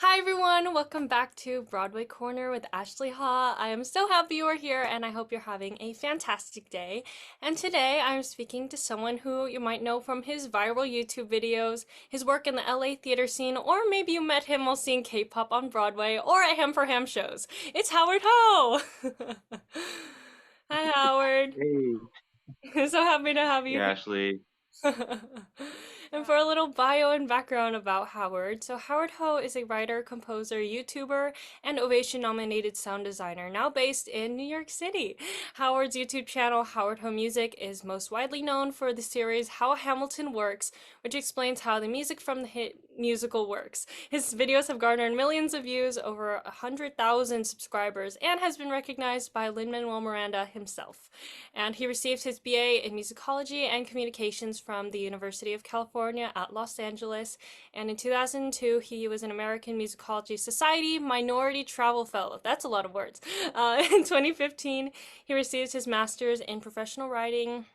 Hi everyone, welcome back to Broadway Corner with Ashley Ha. I am so happy you are here and I hope you're having a fantastic day. And today I'm speaking to someone who you might know from his viral YouTube videos, his work in the LA theater scene, or maybe you met him while seeing K-pop on Broadway or at Ham for Ham shows. It's Howard Ho! Hi Howard. Hey, So happy to have hey you here. Ashley. And for a little bio and background about Howard. So Howard Ho is a writer, composer, YouTuber, and Ovation nominated sound designer now based in New York City. Howard's YouTube channel, Howard Ho Music, is most widely known for the series How Hamilton Works, which explains how the music from the hit musical works. His videos have garnered millions of views, over 100,000 subscribers, and has been recognized by Lin-Manuel Miranda himself. And he received his BA in musicology and communications from the University of California at Los Angeles. And in 2002, he was an American Musicology Society Minority Travel Fellow. That's a lot of words. In 2015, he received his master's in professional writing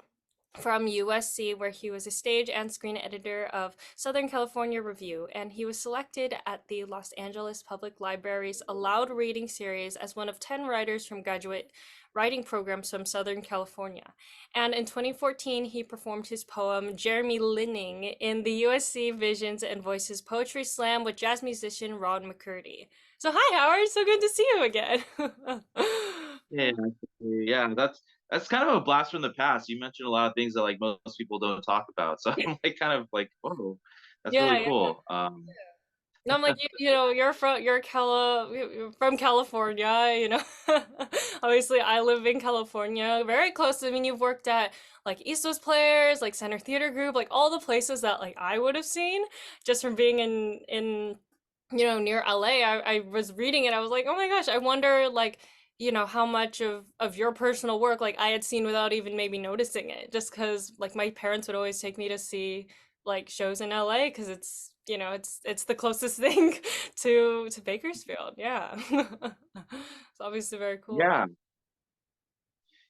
from USC, where he was a stage and screen editor of Southern California Review, and he was selected at the Los Angeles Public Library's Allowed Reading Series as one of 10 writers from graduate writing programs from Southern California. And in 2014, he performed his poem Jeremy Linning in the USC Visions and Voices Poetry Slam with jazz musician Rod McCurdy. So hi Howard, so good to see you again. Yeah, Ashley. Yeah, that's kind of a blast from the past. You mentioned a lot of things that like most people don't talk about. So I'm like kind of like, whoa, that's Yeah, really yeah. cool. And I'm like, you're from California, Obviously, I live in California, very close. I mean, you've worked at like East West Players, like Center Theater Group, like all the places that like I would have seen just from being in near LA. I was reading it. I was like, oh my gosh, I wonder like, how much of your personal work like I had seen without even maybe noticing it, just because like my parents would always take me to see like shows in LA because it's the closest thing to Bakersfield. Yeah. It's obviously very cool.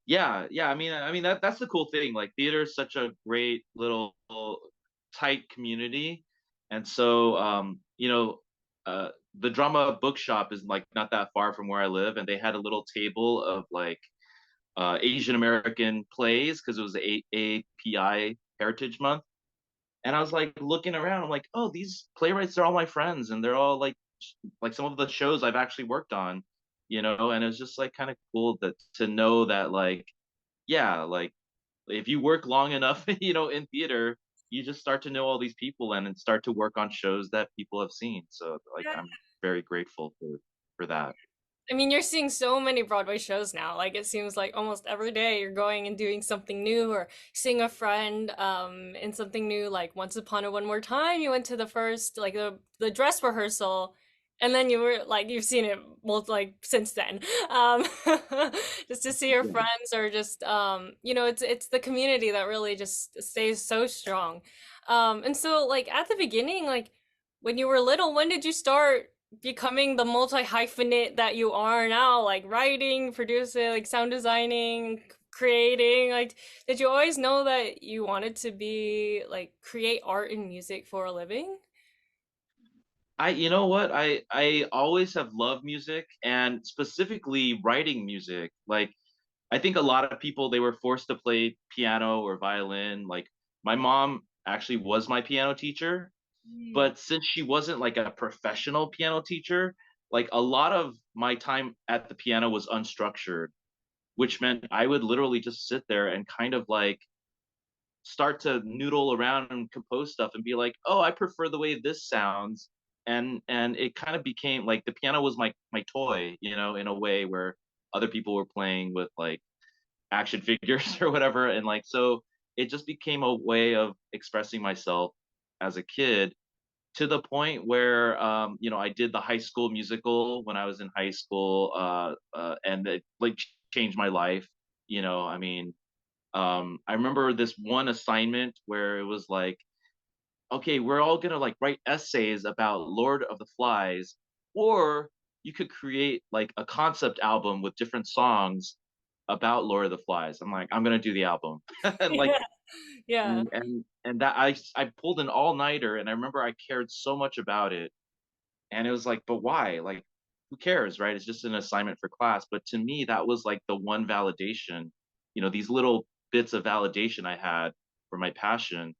yeah, yeah. I mean that's the cool thing. Like theater is such a great little tight community, and so the drama bookshop is like not that far from where I live, and they had a little table of like Asian American plays because it was API Heritage Month. And I was like looking around, I'm like, oh, these playwrights are all my friends, and they're all like some of the shows I've actually worked on, and it's just like kind of cool that to know that like, yeah, like if you work long enough, in theater, you just start to know all these people and then start to work on shows that people have seen. So like I'm very grateful for that. I mean, you're seeing so many Broadway shows now. Like it seems like almost every day you're going and doing something new or seeing a friend in something new. Like Once Upon a One More Time, you went to the first like the dress rehearsal, and then you were like you've seen it like since then. Um, just to see your Yeah. friends or just it's the community that really just stays so strong. And so like at the beginning, like when you were little, when did you start becoming the multi-hyphenate that you are now, like writing, producing, like sound designing, creating? Like, did you always know that you wanted to be like create art and music for a living? You know what? I always have loved music and specifically writing music. Like I think a lot of people they were forced to play piano or violin. Like my mom actually was my piano teacher, Mm. but since she wasn't like a professional piano teacher, like a lot of my time at the piano was unstructured, which meant I would literally just sit there and kind of like start to noodle around and compose stuff and be like, "Oh, I prefer the way this sounds." And it kind of became like the piano was my toy, in a way where other people were playing with like action figures or whatever. And like, so it just became a way of expressing myself as a kid to the point where, I did the high school musical when I was in high school, and it like changed my life. I mean, I remember this one assignment where it was like, okay, we're all gonna like write essays about Lord of the Flies, or you could create like a concept album with different songs about Lord of the Flies. I'm like, I'm gonna do the album, and like, Yeah, yeah. and that I pulled an all nighter, and I remember I cared so much about it And it was like, but why? Like, who cares, right? It's just an assignment for class. But to me, that was like the one validation, these little bits of validation I had for my passion.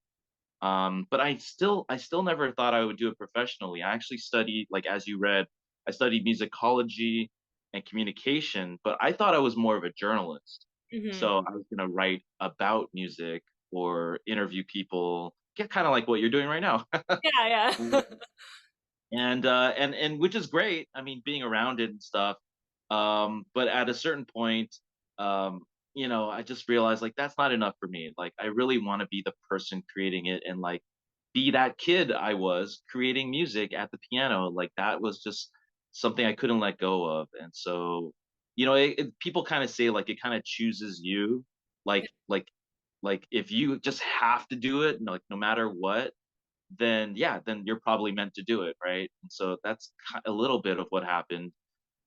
But I still never thought I would do it professionally. I actually studied, like as you read, I studied musicology and communication, but I thought I was more of a journalist. Hmm. So I was gonna write about music or interview people, get kind of like what you're doing right now. Yeah, yeah. And which is great. I mean, being around it and stuff. But at a certain point, um, I just realized like that's not enough for me. Like I really want to be the person creating it and like be that kid I was creating music at the piano. Like that was just something I couldn't let go of. And so, people kind of say like it kind of chooses you. Like like like if you just have to do it, like no matter what, then yeah, then you're probably meant to do it, right? And so that's a little bit of what happened.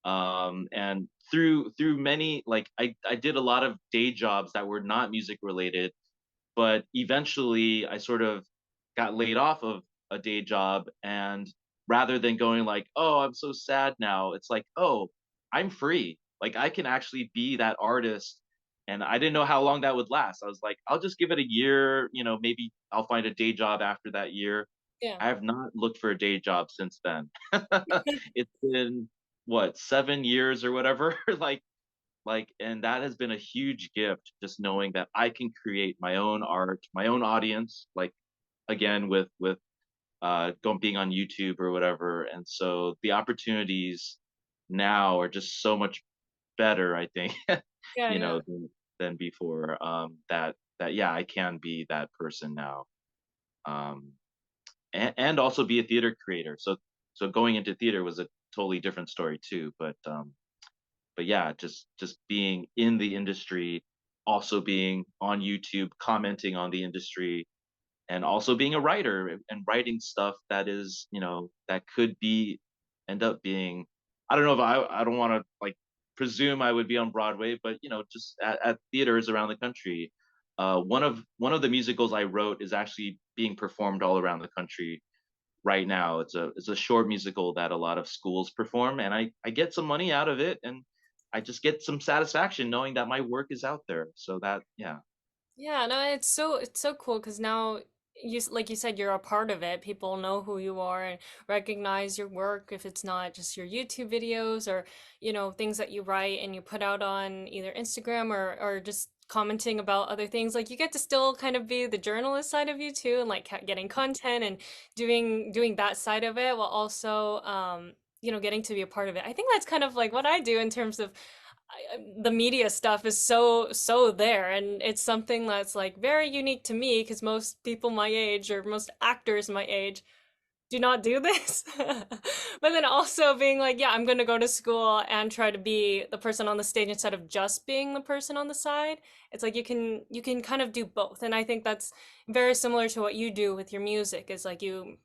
And through many, like I did a lot of day jobs that were not music related, but eventually I sort of got laid off of a day job, and rather than going like, oh, I'm so sad now, it's like, oh, I'm free, like I can actually be that artist. And I didn't know how long that would last. I was like, I'll just give it a year, maybe I'll find a day job after that year. Yeah. I have not looked for a day job since then. It's been what, 7 years or whatever. And that has been a huge gift, just knowing that I can create my own art, my own audience, like again with going being on YouTube or whatever. And so the opportunities now are just so much better, I think, Yeah, yeah. than before. That yeah, I can be that person now. Um, and also be a theater creator. So going into theater was a totally different story too. But yeah, just being in the industry, also being on YouTube, commenting on the industry, and also being a writer and writing stuff that is, that could be end up being. I don't know if I don't want to like presume I would be on Broadway, but just at theaters around the country. One of the musicals I wrote is actually being performed all around the country right now. It's a short musical that a lot of schools perform, and I get some money out of it, and I just get some satisfaction knowing that my work is out there. So that yeah. Yeah, no, it's so cool because now like you said, you're a part of it. People know who you are and recognize your work if it's not just your YouTube videos or, things that you write and you put out on either Instagram or just commenting about other things. Like you get to still kind of be the journalist side of you too and like getting content and doing that side of it while also getting to be a part of it. I think that's kind of like what I do in terms of the media stuff is so there, and it's something that's like very unique to me because most people my age or most actors my age do not do this. But then also being like, yeah, I'm going to go to school and try to be the person on the stage instead of just being the person on the side. It's like you can kind of do both, and I think that's very similar to what you do with your music. Is like you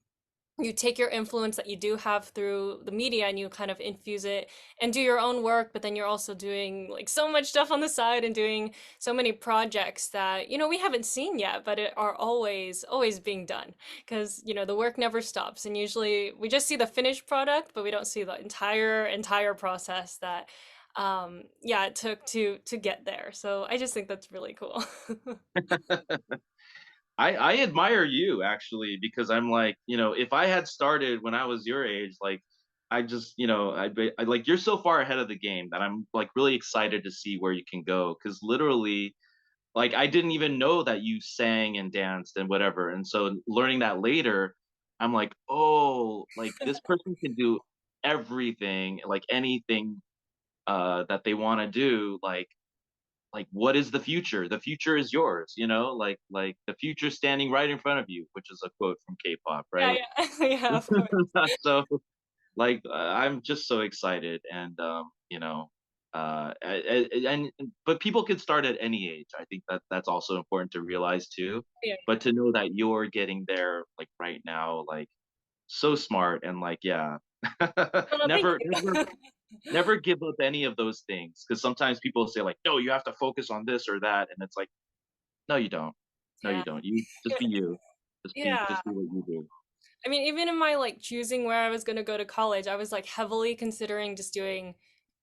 take your influence that you do have through the media and you kind of infuse it and do your own work, but then you're also doing like so much stuff on the side and doing so many projects that we haven't seen yet, but it are always being done because the work never stops, and usually we just see the finished product but we don't see the entire process that yeah, it took to get there. So I just think that's really cool. I admire you actually, because I'm like, if I had started when I was your age, like I just, I like, you're so far ahead of the game that I'm like really excited to see where you can go. Cause literally, like I didn't even know that you sang and danced and whatever. And so learning that later, I'm like, oh, like this person can do everything, like anything that they want to do. Like what is the future? The future is yours, like the future standing right in front of you, which is a quote from K-pop, Yeah, right? yeah. Yeah, of course. So like I'm just so excited. And but people can start at any age. I think that that's also important to realize too. Yeah. But to know that you're getting there like right now, like so smart. And like yeah. Well, thank Never give up any of those things, because sometimes people say like, no, you have to focus on this or that, and it's like, no, you don't. No, you. you don't. You just be you. Just be Yeah. just be what you do. I mean, even in my like choosing where I was going to go to college, I was like heavily considering just doing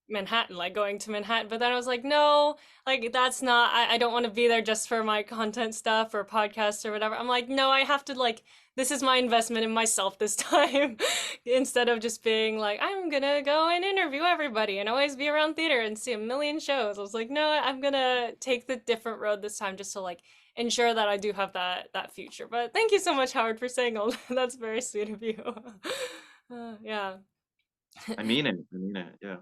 Manhattan, like going to Manhattan. But then I was like, no, like that's not, I don't want to be there just for my content stuff or podcasts or whatever. I'm like, no, I have to like, this is my investment in myself this time instead of just being like, I'm gonna go and interview everybody and always be around theater and see a million shows. I was like, no, I'm gonna take the different road this time just to like ensure that I do have that future. But thank you so much, Howard, for saying all that. That's very sweet of you. Yeah. I mean it. I mean it. Yeah.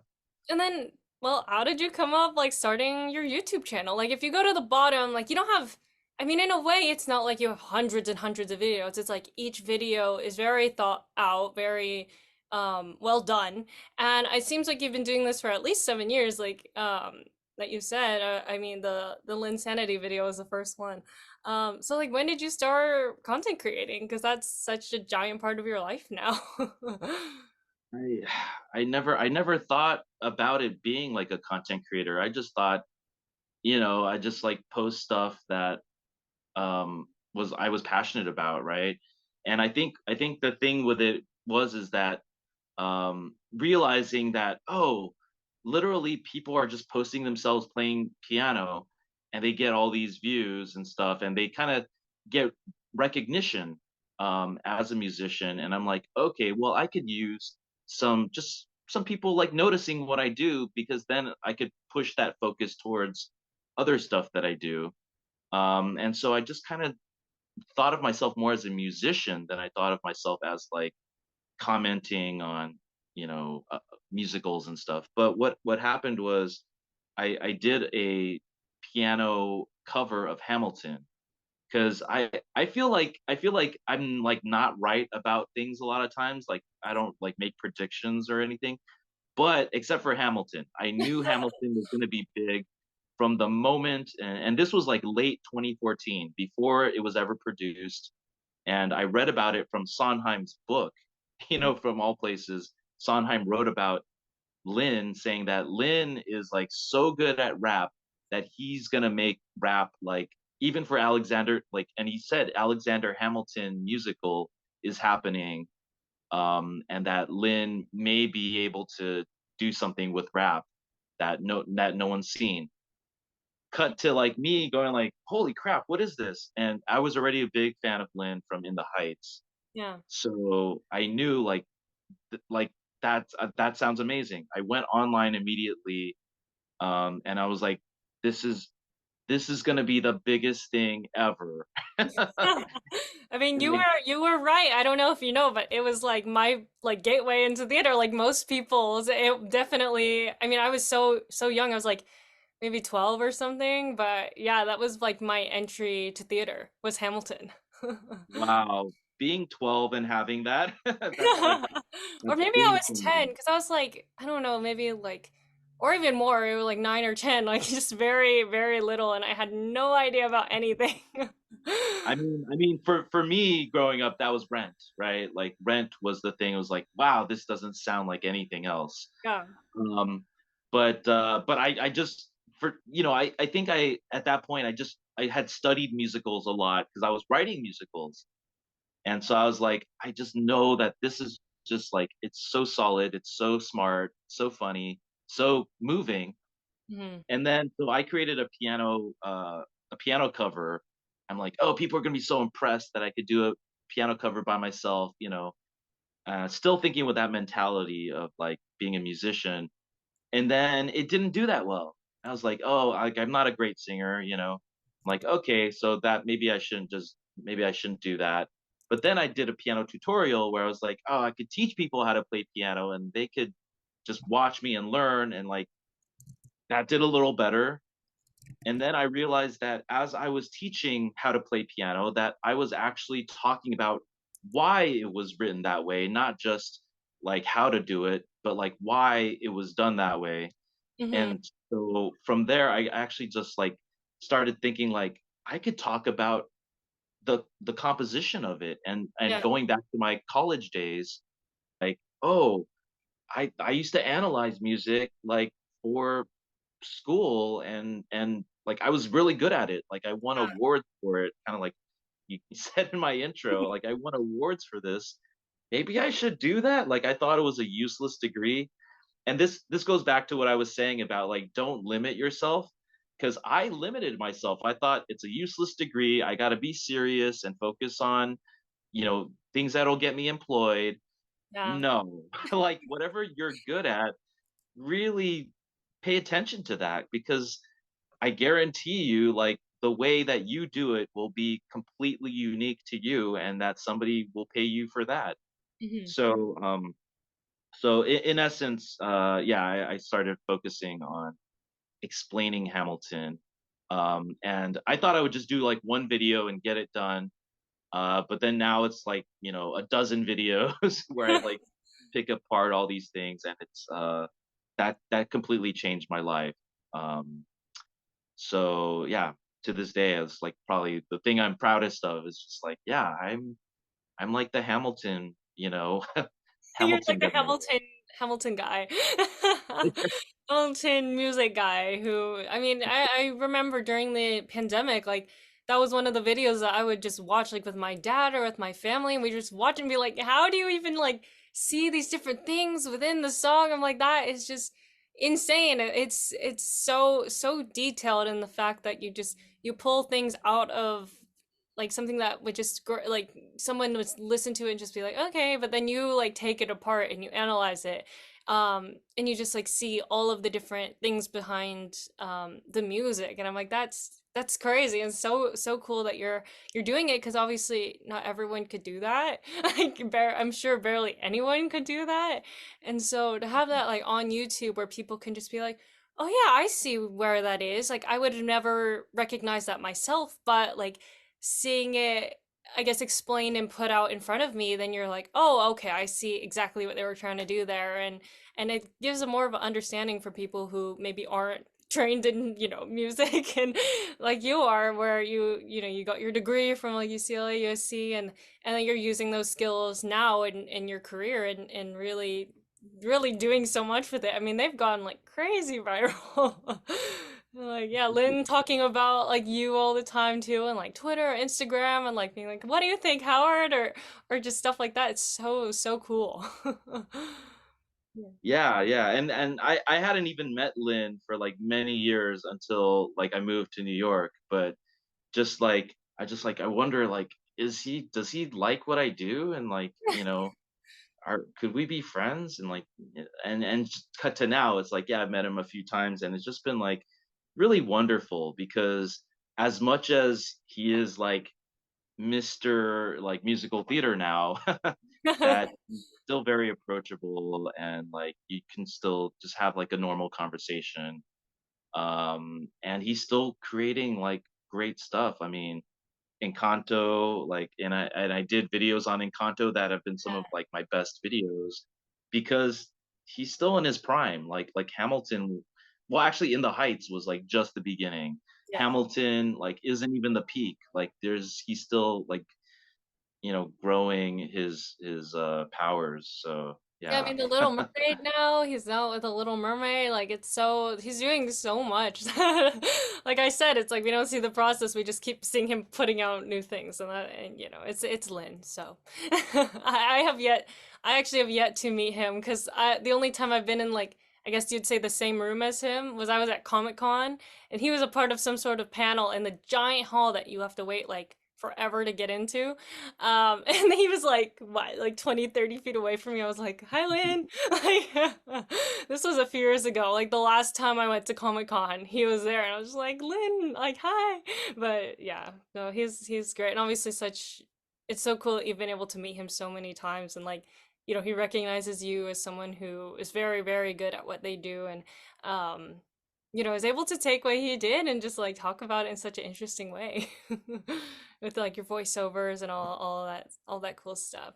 And then, well, how did you come up like starting your YouTube channel? Like if you go to the bottom, like you don't have, I mean, in a way, it's not like you have hundreds and hundreds of videos. It's like each video is very thought out, very well done. And it seems like you've been doing this for at least 7 years, like that you said. I mean, the Lynn Sanity video was the first one. So like when did you start content creating? Because that's such a giant part of your life now. I I never thought about it being like a content creator. I just thought, I just like post stuff that was I was passionate about, right? And I think the thing with it was is that realizing that, oh, literally people are just posting themselves playing piano and they get all these views and stuff and they kind of get recognition as a musician. And I'm like, okay, well, I could use some people like noticing what I do, because then I could push that focus towards other stuff that I do. And so I just kind of thought of myself more as a musician than I thought of myself as like commenting on, musicals and stuff. But what happened was I did a piano cover of Hamilton, because I feel like I'm like not right about things a lot of times. Like I don't like make predictions or anything. But except for Hamilton, I knew Hamilton was going to be big from the moment, and this was like late 2014, before it was ever produced. And I read about it from Sondheim's book, from all places. Sondheim wrote about Lynn, saying that Lynn is like so good at rap that he's gonna make rap like, even for Alexander, like, and he said Alexander Hamilton musical is happening, and that Lynn may be able to do something with rap that no one's seen. Cut to like me going like, holy crap, what is this? And I was already a big fan of Lynn from In the Heights, Yeah. so I knew like like that sounds amazing. I went online immediately, and I was like, this is this is gonna be the biggest thing ever. I mean, And you were right. I don't know if you know, but it was like my like gateway into theater, like most people's. It definitely, I mean, I was so young. I was like maybe 12 or something, but yeah, that was like my entry to theater was Hamilton. wow, being 12 and having that, that's Or that's maybe I big was for 10 me. because I was like, I don't know, maybe like or even more, it was like 9 or 10, like just very, very little, and I had no idea about anything. I mean, for me growing up, that was Rent, right? Like Rent was the thing. It was like, wow, this doesn't sound like anything else. Yeah. Um, but I just I think I at that point I had studied musicals a lot because I was writing musicals, and so I was like, I just know that this is just like, it's so solid, it's so smart, so funny, so moving. Mhm. And then so I created a piano cover. I'm like, oh, people are gonna be so impressed that I could do a piano cover by myself, still thinking with that mentality of like being a musician. And then it didn't do that well. I was like, oh, I'm not a great singer. I'm like, okay, so that maybe I shouldn't do that. But then I did a piano tutorial where I was like, oh, I could teach people how to play piano and they could just watch me and learn, and like that did a little better. And then I realized that as I was teaching how to play piano, that I was actually talking about why it was written that way, not just like how to do it, but like why it was done that way. Mhm. And so from there, I actually just like started thinking like I could talk about the composition of it, and Yeah. going back to my college days, like, oh, I used to analyze music like for school, and like I was really good at it. Like I won awards for it, kind of like you said in my intro, like I won awards for this. maybe I should do that. Like I thought it was a useless degree. And this goes back to what I was saying about like don't limit yourself because I limited myself. I thought it's a useless degree. I got to be serious and focus on, things that'll get me employed. Yeah. No. Like whatever you're good at, really pay attention to that because I guarantee you like the way that you do it will be completely unique to you and that somebody will pay you for that. Hmm. So in essence, yeah, I started focusing on explaining Hamilton. And I thought I would just do like one video and get it done. But then now it's like, a dozen videos where I like pick apart all these things and it's that completely changed my life. Um, so yeah, to this day, it's like probably the thing I'm proudest of is just like, yeah, I'm like the Hamilton, You're like Hamilton the guy. Hamilton guy. Hamilton music guy who, I mean, I remember during the pandemic, like that was one of the videos that I would just watch like with my dad or with my family, and we just watch and be like, how do you even like see these different things within the song? I'm like, that is just insane. It's so detailed in the fact that you pull things out of like something that would just like someone would listen to it and just be like okay, but then you like take it apart and you analyze it, and you just like see all of the different things behind the music, and I'm like that's crazy and so cool that you're doing it because obviously not everyone could do that. I'm sure barely anyone could do that, and so to have that like on YouTube where people can just be like, oh yeah, I see where that is. Like I would have never recognized that myself, but like seeing it, I guess, explained and put out in front of me, then you're like, oh, okay, I see exactly what they were trying to do there, and it gives a more of an understanding for people who maybe aren't trained in music and like you are, where you got your degree from like UCLA, USC, and then you're using those skills now in your career and really doing so much with it. I mean, they've gone like crazy viral. Like, yeah, Lynn talking about like you all the time too, and like Twitter, Instagram, and like being like, "What do you think, Howard?" or just stuff like that. It's so cool. Yeah. Yeah, yeah, and I hadn't even met Lynn for, like, many years until, like, I moved to New York, but I wonder, like, does he like what I do? And, like, could we be friends? And, like, and just cut to now, it's like, yeah, I've met him a few times, and it's just been, like, really wonderful because as much as he is, like, Mr. like musical theater now that he's still very approachable and like you can still just have like a normal conversation. And he's still creating like great stuff. I mean, Encanto, like, and I did videos on Encanto that have been some of like my best videos because he's still in his prime. Like Hamilton, well, actually, In the Heights was like just the beginning. Yeah. Hamilton like isn't even the peak. Like he's still like growing his powers. So Yeah, I yeah. mean, the Little Mermaid now, he's out with the Little Mermaid. Like, he's doing so much. Like I said, it's like we don't see the process. We just keep seeing him putting out new things. And it's Lynn. So I actually have yet to meet him because the only time I've been in, like, I guess you'd say the same room as him was I was at Comic-Con, and he was a part of some sort of panel in the giant hall that you have to wait, like, forever to get into. And he was like, what, like 20, 30 feet away from me. I was like, hi, Lynn. Like, this was a few years ago. Like the last time I went to Comic Con, he was there, and I was just like, Lynn, like, hi. But yeah, no, he's great, and obviously it's so cool that you've been able to meet him so many times, and like, he recognizes you as someone who is very, very good at what they do, and um, is able to take what he did and just like talk about it in such an interesting way. With like your voiceovers and all that cool stuff.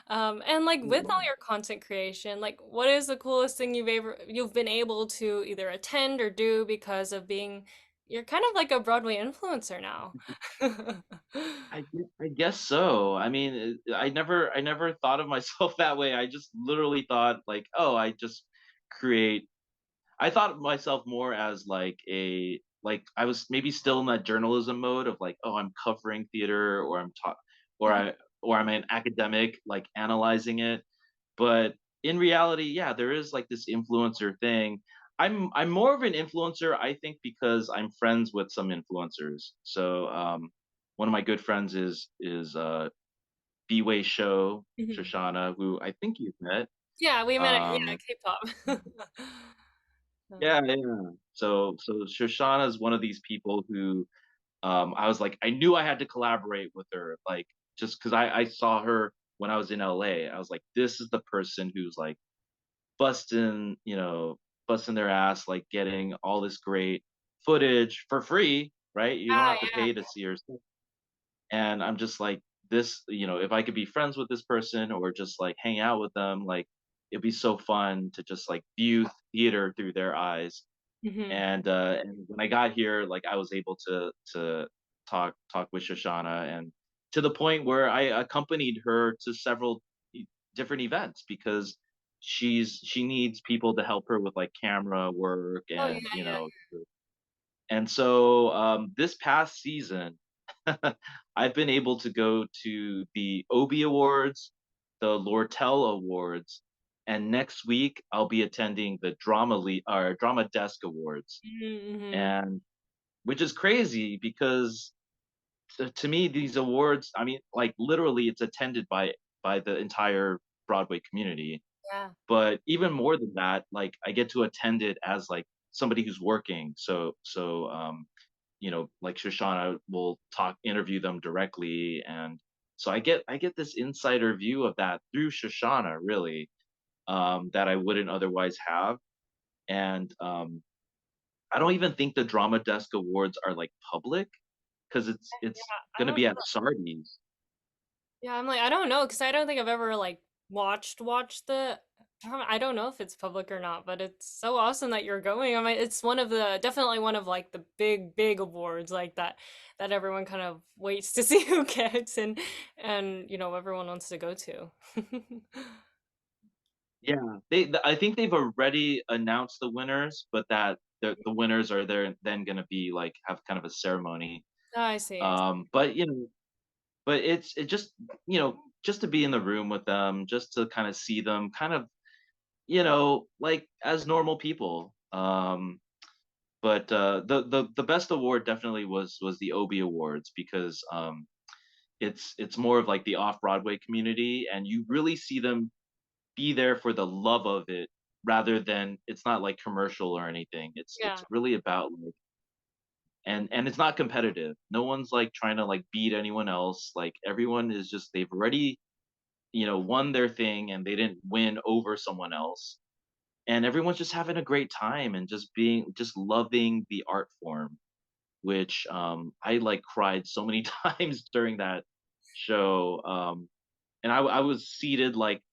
And like with all your content creation, like what is the coolest thing you've been able to either attend or do because of being you're kind of like a Broadway influencer now. I guess so. I mean, I never thought of myself that way. I just literally thought like, oh, I just create. I thought of myself more as like I was maybe still in that journalism mode of like, oh, I'm covering theater or I'm taught or Mhm. or I'm an academic like analyzing it. But in reality, yeah, there is like this influencer thing. I'm more of an influencer, I think, because I'm friends with some influencers. So one of my good friends is B-Way Show, Mhm. Shoshana, who I think you've met. Yeah, we met at Um, K-pop. yeah, yeah. So Shoshana is one of these people who I was like, I knew I had to collaborate with her, like just because I saw her when I was in LA. I was like, this is the person who's like busting, busting their ass, like getting all this great footage for free, right? You don't Yeah, have to yeah. pay to see her stuff. And I'm just like, this, if I could be friends with this person or just like hang out with them, like it'd be so fun to just like view theater through their eyes. Mhm. And when I got here, like I was able to talk with Shoshana, and to the point where I accompanied her to several different events because she needs people to help her with like camera work Oh, yeah, and yeah. and so this past season I've been able to go to the Obie Awards, the Lortel Awards, and next week I'll be attending the Drama Desk Awards, Mhm, mhm. and which is crazy because to me these awards, I mean, like literally, it's attended by the entire Broadway community. Yeah. But even more than that, like I get to attend it as like somebody who's working. Like Shoshana will interview them directly, and so I get this insider view of that through Shoshana, really, that I wouldn't otherwise have. And I don't even think the Drama Desk Awards are like public because it's I gonna don't be at Sardi's. Yeah, I'm like, I don't know, because I don't think I've ever like watched the I don't know if it's public or not, but it's so awesome that you're going. I mean, it's one of the definitely one of like the big awards like that everyone kind of waits to see who gets and everyone wants to go to. Yeah, I think they've already announced the winners, but that the winners are there then gonna be like have kind of a ceremony. Oh, I see. But it just just to be in the room with them, just to kind of see them, kind of like as normal people. But the best award definitely was the Obie Awards because it's more of like the off Broadway community, and you really see them be there for the love of it rather than it's not like commercial or anything. It's Yeah. really about like and it's not competitive. No one's like trying to like beat anyone else. Like everyone is just they've already won their thing and they didn't win over someone else. And everyone's just having a great time and just loving the art form, which I like cried so many times during that show. And I was seated like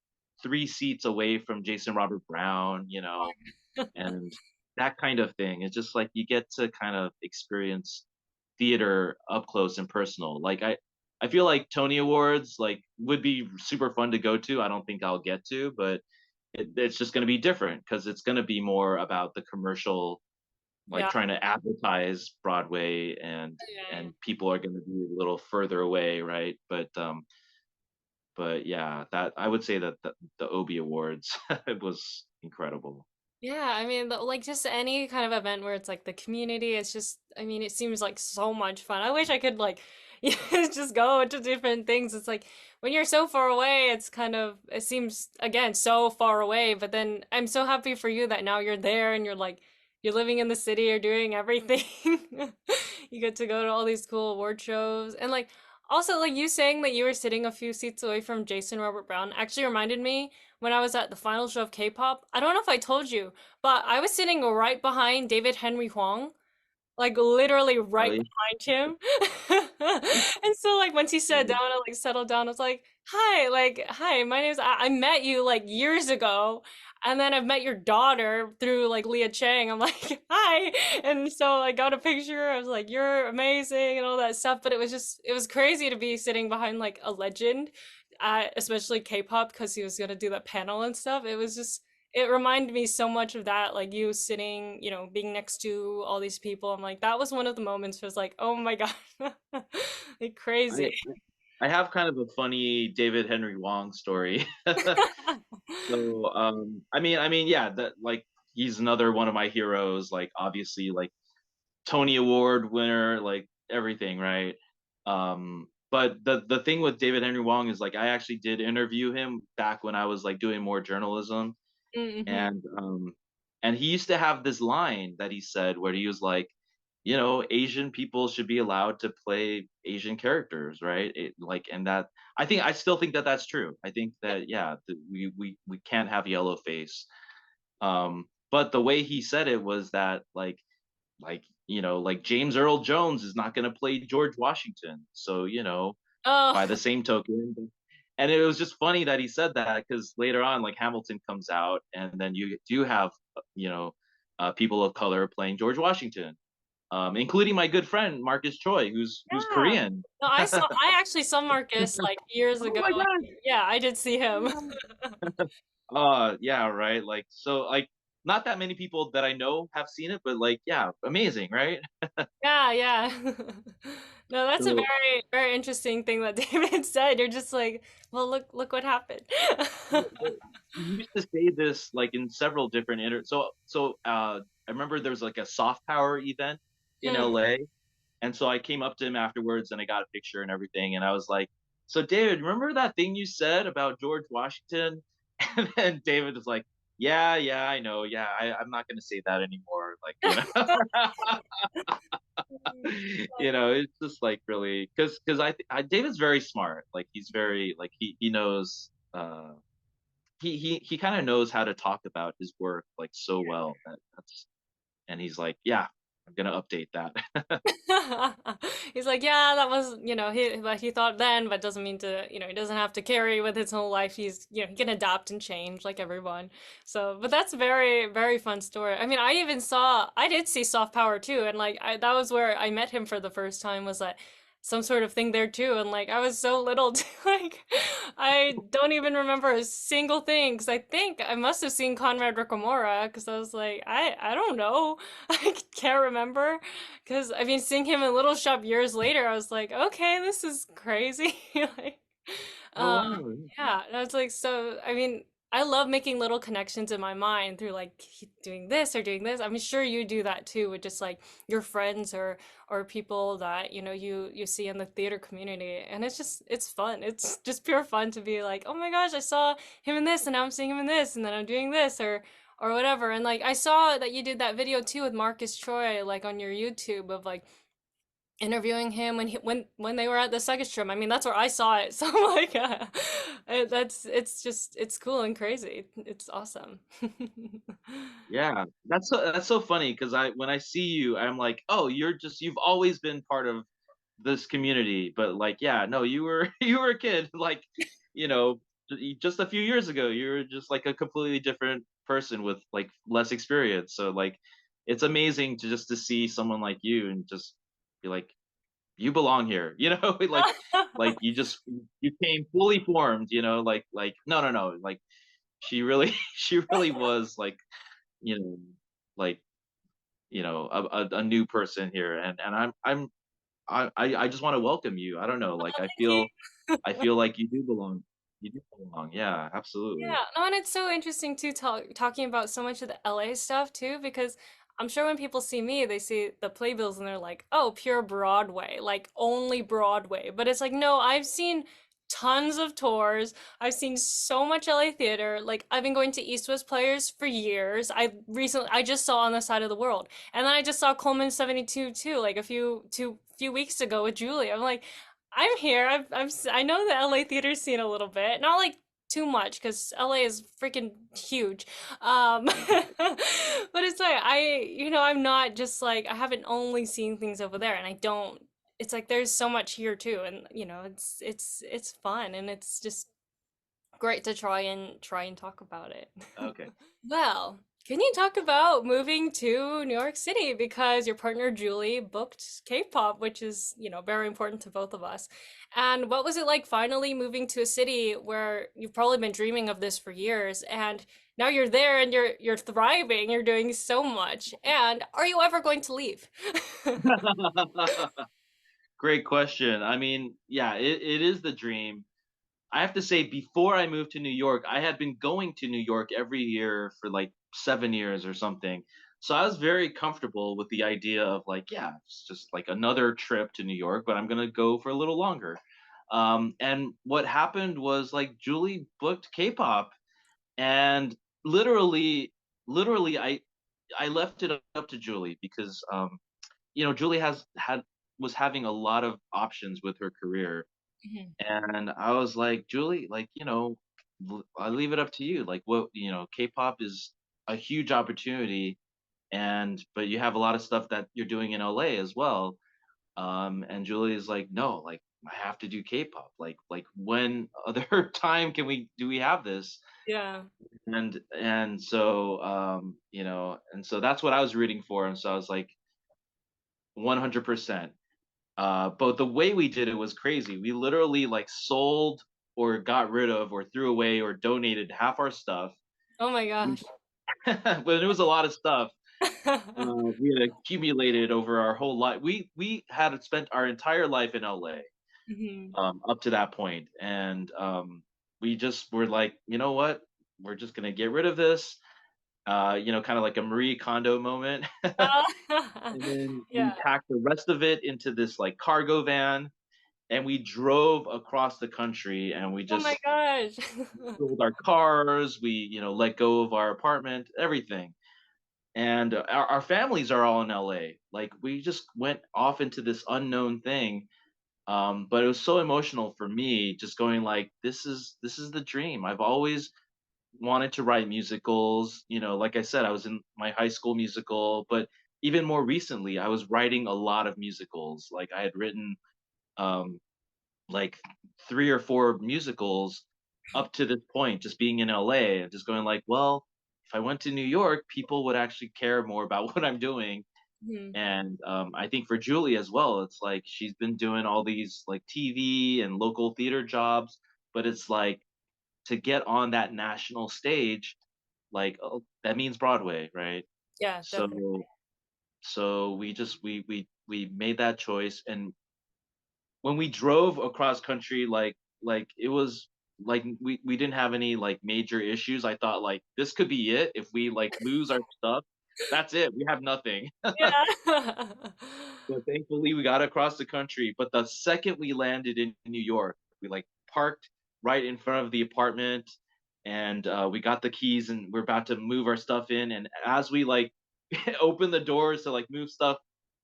3 seats away from Jason Robert Brown, and that kind of thing. It's just like you get to kind of experience theater up close and personal. Like I feel like Tony Awards like would be super fun to go to. I don't think I'll get to, but it's just going to be different because it's going to be more about the commercial, like Yeah. trying to advertise Broadway, and Yeah. and people are going to be a little further away, right? But yeah, that I would say that the Obie Awards it was incredible. Yeah, I mean, like just any kind of event where it's like the community, it's just, I mean, it seems like so much fun. I wish I could like, just go to different things. It's like when you're so far away, it's kind of, it seems again so far away, but then I'm so happy for you that now you're there and you're like, you're living in the city, you're doing everything. You get to go to all these cool award shows. And like, also like you saying that you were sitting a few seats away from Jason Robert Brown actually reminded me when I was at the final show of K-pop. I don't know if I told you, but I was sitting right behind David Henry Hwang, like literally Oh right yeah. behind him. And so like once he sat down and like settled down, I was like, hi, my name's I met you like years ago. And then I've met your daughter through like Leah Chang. I'm like, hi. And so I got a picture. I was like, you're amazing and all that stuff. But it was crazy to be sitting behind like a legend, especially K-pop, because he was gonna do that panel and stuff. It reminded me so much of that, like you sitting, being next to all these people. I'm like, that was one of the moments where it's like, oh my God, like I crazy. I have kind of a funny David Henry Wong story. So, yeah, that like he's another one of my heroes. Like, obviously, like Tony Award winner, like everything, right? But the thing with David Henry Wong is like I actually did interview him back when I was like doing more journalism, Mm-hmm. and he used to have this line that he said where he was like, Asian people should be allowed to play Asian characters, right? And that I still think that that's true. I think that yeah, we can't have yellow face. But the way he said it was that like James Earl Jones is not going to play George Washington. So, Oh, by the same token, and it was just funny that he said that because later on, like Hamilton comes out, and then you do have, you know, people of color playing George Washington, including my good friend Marcus Choi, who's yeah. Korean. No, I actually saw Marcus like years Oh ago. my god! Yeah, I did see him. Yeah, right. Like so, like not that many people that I know have seen it, but like yeah, amazing, right? Yeah, yeah. No, that's a So very, very interesting thing that David said. You're just like, well, look what happened. well, he used to say this like in several different I remember there was like a soft power event in Mm. LA, and so I came up to him afterwards and I got a picture and everything, and I was like, "So David, remember that thing you said about George Washington?" And then David was like, "Yeah, yeah, I know. Yeah, I'm not gonna say that anymore." Like, it's just like really because David's very smart. Like he's very like he knows he kind of knows how to talk about his work like so well and he's like, yeah, I'm gonna update that. He's like, yeah, that was, he thought then, but doesn't mean to, he doesn't have to carry with his whole life. He can adapt and change like everyone. So, but that's a very, very fun story. I mean, I did see Soft Power too, and like, that was where I met him for the first time. Was that some sort of thing there too? And like, I was so little, too, like, I don't even remember a single thing because I think I must have seen Conrad Ricamora because I was like, I don't know, I can't remember. Because I mean, seeing him in Little Shop years later, I was like, okay, this is crazy. Like, Oh um, wow. yeah, and I was like, so I mean, I love making little connections in my mind through like doing this or doing this. I'm sure you do that too with just like your friends or people that you see in the theater community, and it's fun. It's just pure fun to be like, oh my gosh, I saw him in this, and now I'm seeing him in this, and then I'm doing this or whatever. And like I saw that you did that video too with Marcus Troy, like on your YouTube of like interviewing him when they were at the Segastrom. I mean, that's where I saw it. So I'm like, it's cool and crazy. It's awesome. Yeah, that's so funny because I when I see you, I'm like, oh, you've always been part of this community, but like, yeah, no, you were you were a kid, like, you know, just a few years ago, you were just like a completely different person with like less experience. So like, it's amazing to see someone like you and just be like, you belong here, like you came fully formed, like no, no, no, like she really she really was like you know, like a new person here, and I just want to welcome you. I don't know, like Thank you. I feel like you do belong. You do belong. Yeah, Yeah, absolutely. no, and it's so interesting too, talking about so much of the LA stuff too, because I'm sure when people see me, they see the playbills and they're like, oh, pure Broadway, like only Broadway. But it's like, no, I've seen tons of tours. I've seen so much LA theater. Like I've been going to East West Players for years. I just saw On the Side of the World. And then I just saw Coleman 72 too, like few weeks ago with Julie. I'm like, I'm here. I know the LA theater scene a little bit. Not like too much because LA is freaking huge. But it's like I'm not just like I haven't only seen things over there, and I don't. It's like there's so much here too, and it's fun, and it's just great to try and talk about it. Okay. Well, can you talk about moving to New York City because your partner Julie booked K-pop, which is, very important to both of us. And what was it like finally moving to a city where you've probably been dreaming of this for years and now you're there and you're thriving, you're doing so much. And are you ever going to leave? Great question. I mean, yeah, it is the dream. I have to say, before I moved to New York, I had been going to New York every year for like 7 years or something. So I was very comfortable with the idea of like, yeah, it's just like another trip to New York, but I'm gonna go for a little longer. And what happened was like Julie booked K-pop, and literally, literally, I left it up to Julie because Julie has had was having a lot of options with her career, Mhm. and I was like, Julie, like, I leave it up to you. Like, K-pop is a huge opportunity, and but you have a lot of stuff that you're doing in LA as well. And Julie is like, no, like I have to do K-pop. Like when other time can we do we have this? Yeah. And so that's what I was rooting for. And so I was like, 100%. But the way we did it was crazy. We literally like sold or got rid of or threw away or donated half our stuff. Oh my We, gosh. but it was a lot of stuff. We had accumulated over our whole life. We had spent our entire life in LA, Mhm. up to that point, and we just were like, you know what? We're just gonna get rid of this. Kind of like a Marie Kondo moment. And then we Yeah. packed the rest of it into this like cargo van, and we drove across the country, and we Oh my just gosh. sold our cars, we let go of our apartment, everything. And our families are all in LA. Like we just went off into this unknown thing. But it was so emotional for me, just going like, this is the dream. I've always wanted to write musicals. Like I said, I was in my high school musical, but even more recently, I was writing a lot of musicals. Like I had written um, like 3 or 4 musicals up to this point, just being in LA and just going like, well, if I went to New York, people would actually care more about what I'm doing. Mhm. And I think for Julie as well, it's like she's been doing all these like TV and local theater jobs, but it's like to get on that national stage, like, oh, that means Broadway, right? Yeah, definitely. So we made that choice, and when we drove across country, like it was like we didn't have any like major issues. I thought like this could be it. If we like lose our stuff, that's it. We have nothing. Yeah. But thankfully we got across the country. But the second we landed in New York, we like parked right in front of the apartment, and we got the keys, and we're about to move our stuff in. And as we like open the doors to like move stuff,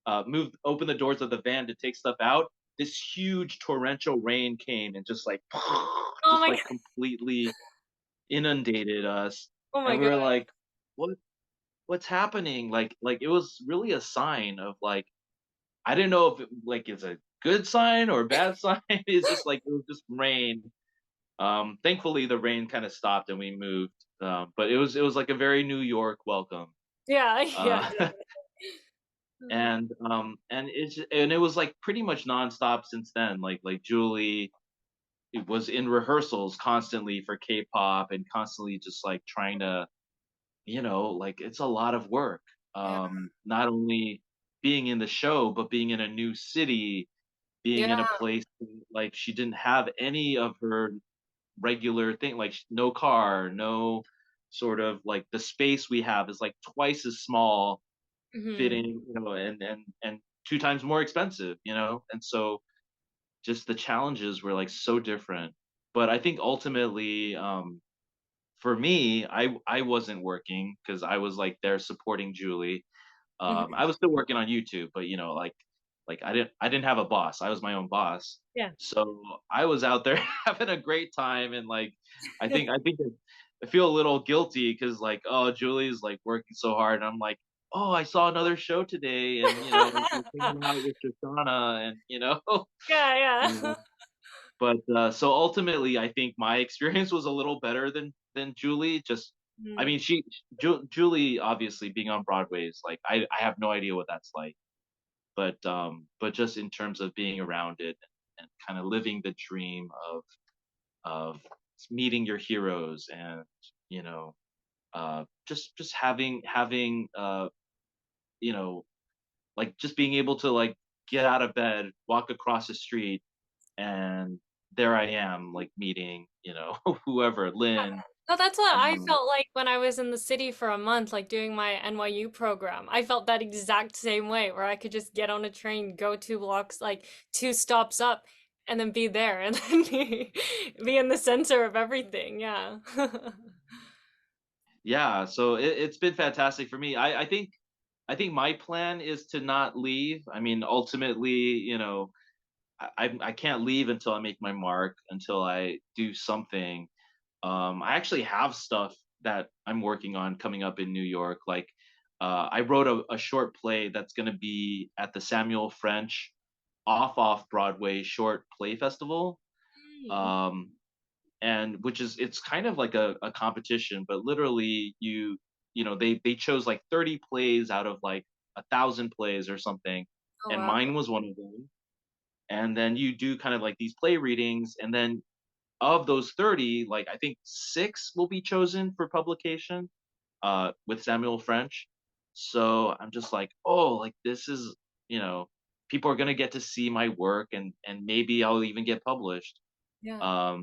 open the doors of the van to take stuff out, this huge torrential rain came and just like Oh just my like completely inundated us. oh my And we god. were like, what's happening? Like it was really a sign of like, I didn't know if it like is a good sign or a bad sign. It's just like it was just rain. Thankfully the rain kind of stopped and we moved. But it was like a very New York welcome. Yeah, yeah, Uh, definitely. and it was like pretty much nonstop since then. Like Julie, it was in rehearsals constantly for K-pop and constantly just like trying to, like it's a lot of work. Yeah. Not only being in the show, but being in a new city, being Yeah. in a place like she didn't have any of her regular thing, like no car, no sort of like the space we have is like twice as small, Mhm. fitting, and 2 times more expensive, and so just the challenges were like so different. But I think ultimately, for me, I wasn't working because I was like there supporting Julie. Mhm. I was still working on YouTube, but like I didn't have a boss. I was my own boss. Yeah. So I was out there having a great time, and like I think I feel a little guilty because like, oh, Julie's like working so hard, and I'm like, oh, I saw another show today, and we're hanging out with Shoshana, and Yeah, uh, yeah. but so ultimately, I think my experience was a little better than Julie. Just, I Mhm. mean, Julie obviously being on Broadway is like I have no idea what that's like, but just in terms of being around it and kind of living the dream of meeting your heroes, and you know just having you know like just being able to like get out of bed, walk across the street, and there I am, like meeting, whoever, Lynn. No, that's what I Um, felt like when I was in the city for a month, like doing my NYU program. I felt that exact same way, where I could just get on a train, go 2 blocks, like 2 stops up, and then be there, and then be in the center of everything. Yeah. yeah, so it's been fantastic for me. I think my plan is to not leave. I mean, ultimately, I can't leave until I make my mark, until I do something. I actually have stuff that I'm working on coming up in New York. Like, I wrote a short play that's going to be at the Samuel French off Broadway short play festival. Mm. Um, and which is, it's kind of like a competition, but literally they chose like 30 plays out of like 1,000 plays or something, Oh and wow. mine was one of them. And then you do kind of like these play readings, and then of those 30, like I think six will be chosen for publication with Samuel French. So I'm just like, oh, like this is, you know, people are gonna get to see my work, and maybe I'll even get published. Yeah.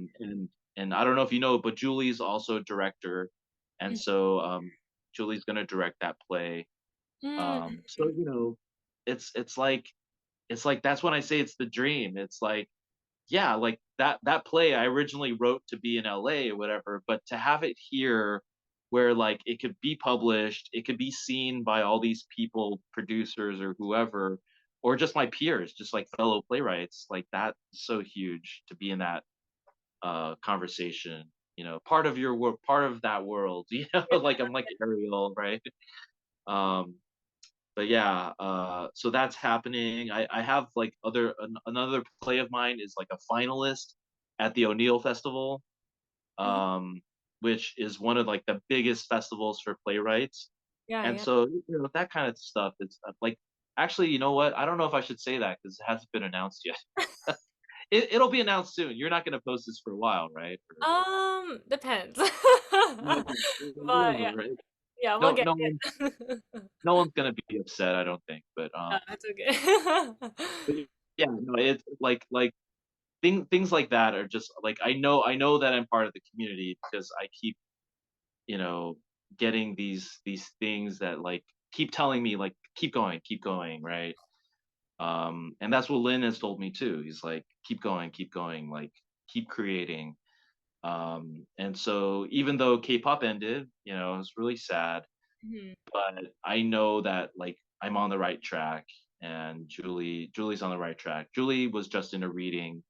And I don't know if you know, but Julie's also a director, and so Julie's gonna direct that play. Mm. So it's like that's when I say it's the dream. It's like, yeah, like that play I originally wrote to be in LA or whatever, but to have it here where like it could be published, it could be seen by all these people, producers or whoever, or just my peers, just like fellow playwrights, like that's so huge to be in that conversation. Part of your work, part of that world. Like I'm like Ariel, right? Um, but yeah, so that's happening. I have like another play of mine is like a finalist at the O'Neill Festival, Mhm. um, which is one of like the biggest festivals for playwrights. Yeah, And yeah. so that kind of stuff. It's like, actually, you know what? I don't know if I should say that because it hasn't been announced yet. It'll be announced soon. You're not going to post this for a while, right? Depends. Okay, But whatever, yeah, right? yeah, we'll No, get no one, it. no one's gonna be upset, I don't think. But It's okay. but yeah, no, it's like things like that are just like I know that I'm part of the community because I keep you know getting these things that like keep telling me like keep going, right? And that's what Lynn has told me too. He's like, keep going, like keep creating. And so even though K-pop ended, it's really sad, Mhm. but I know that like I'm on the right track, and Julie's on the right track. Julie was just in a reading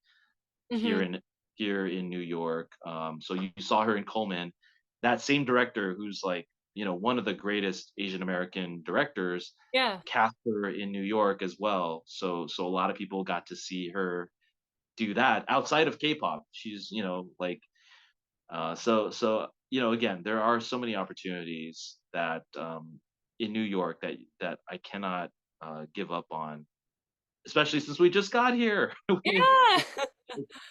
here Mhm. in here in New York. So you saw her in Coleman. That same director, who's like one of the greatest Asian American directors, Yeah. cast her in New York as well. So a lot of people got to see her do that outside of K-pop. She's like again, there are so many opportunities that in New York that I cannot give up on, especially since we just got here. Yeah.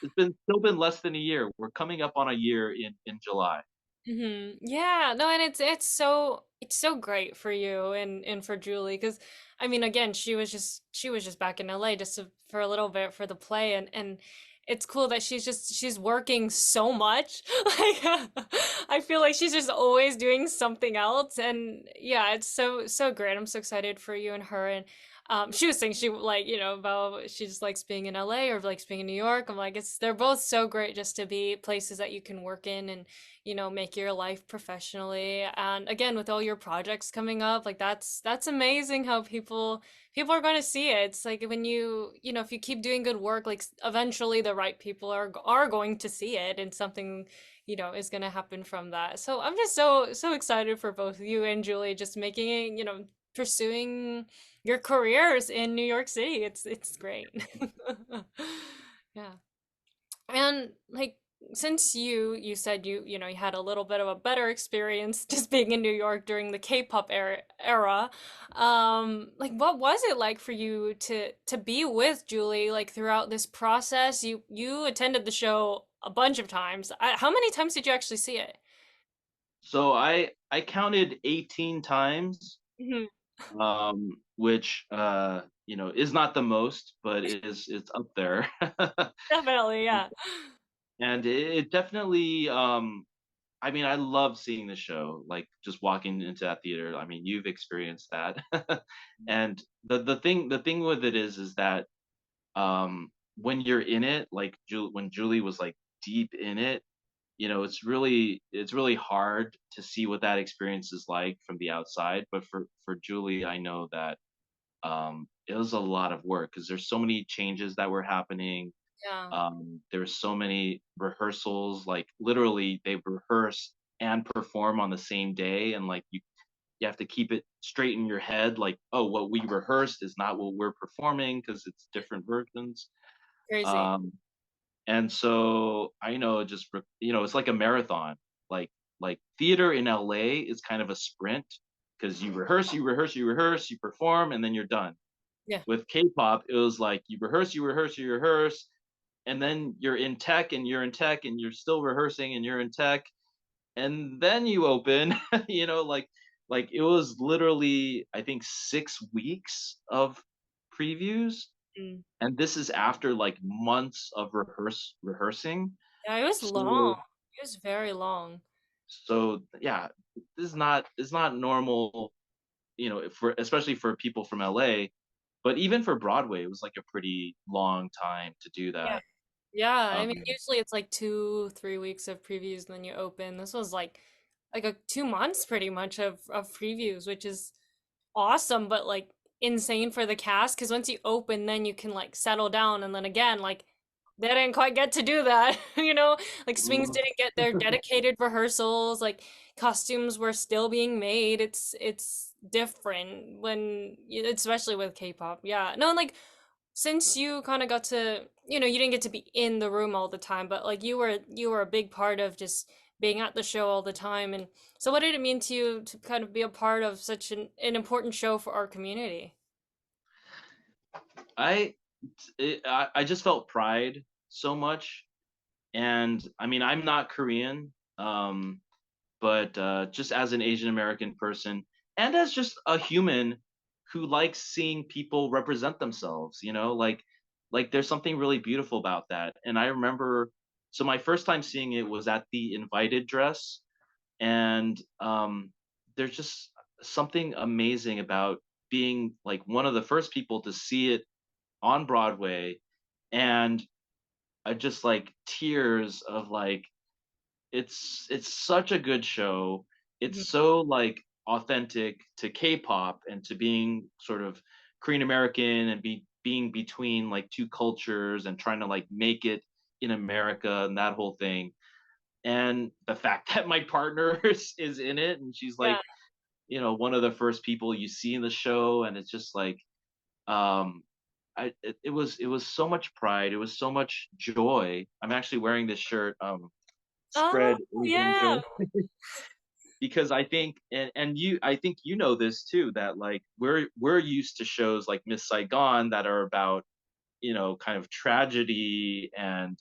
It's been less than a year. We're coming up on a year in July. Yeah, no, and it's so great for you and for Julie because I mean again she was just back in LA just for a little bit for the play and it's cool that she's working so much like I feel like she's just always doing something else and yeah it's so great. I'm so excited for you and her and she was saying she like about she just likes being in LA or likes being in New York. I'm like they're both so great just to be places that you can work in and make your life professionally. And again, with all your projects coming up, like that's amazing how people are going to see it. It's like when if you keep doing good work, like eventually the right people are going to see it and something, is going to happen from that. So I'm just so excited for both you and Julie just making, pursuing your careers in New York City. It's great. Yeah. And like since you said you had a little bit of a better experience just being in New York during the K-pop era, like what was it like for you to be with Julie like throughout this process? You attended the show a bunch of times. How many times did you actually see it? So I counted 18 times. which is not the most, but it's up there. Definitely, yeah. And it definitely I mean, I love seeing the show, like just walking into that theater. I mean, you've experienced that. And the thing with it is that when you're in it, like when Julie was like deep in it, it's really hard to see what that experience is like from the outside. But for Julie, I know that it was a lot of work because there's so many changes that were happening. Yeah, There were so many rehearsals, like literally they rehearse and perform on the same day, and like you have to keep it straight in your head, like, oh, what we rehearsed is not what we're performing because it's different versions. crazy. Um, and so I know it's like a marathon. Like theater in LA is kind of a sprint because you rehearse, you rehearse, you rehearse, you perform, and then you're done. Yeah, With K-pop, it was like you rehearse, you rehearse, you rehearse, and then you're in tech and you're in tech and you're still rehearsing and you're in tech, and then you open. Like it was literally I think 6 weeks of previews, mm. and this is after like months of rehearsing. Yeah, it was long. So It was very long. yeah, this is not normal, for especially for people from LA, but even for Broadway, it was like a pretty long time to do Yeah. that. Yeah, I mean, Um, usually it's like 2, 3 weeks of previews, and then you open. This was like a 2 months pretty much of previews, which is awesome, but like insane for the cast because once you open, then you can like settle down, and then again, like they didn't quite get to do that, you know? Like Swings mm, didn't get their dedicated rehearsals, like costumes were still being made. It's different when, especially with K-pop. Yeah. No, like since you kind of got to, you didn't get to be in the room all the time, but like you were a big part of just being at the show all the time. And so what did it mean to you to kind of be a part of such an important show for our community? I I just felt pride so much, and I mean I'm not Korean, but just as an Asian American person and as just a human who likes seeing people represent themselves, like there's something really beautiful about that. And I remember, so my first time seeing it was at the invited dress, and there's just something amazing about being like one of the first people to see it on Broadway, and I just like tears of like it's such a good show. It's Mhm. so like authentic to K-pop and to being sort of Korean American and being between like two cultures and trying to like make it in America and that whole thing. And the fact that my partner is in it and she's Yeah. like, one of the first people you see in the show, and it's just like um it was so much pride, it was so much joy. I'm actually wearing this shirt, Oh, spread Asian yeah. joy, because I think, and I think you know this too, that like we're used to shows like Miss Saigon that are about, kind of tragedy and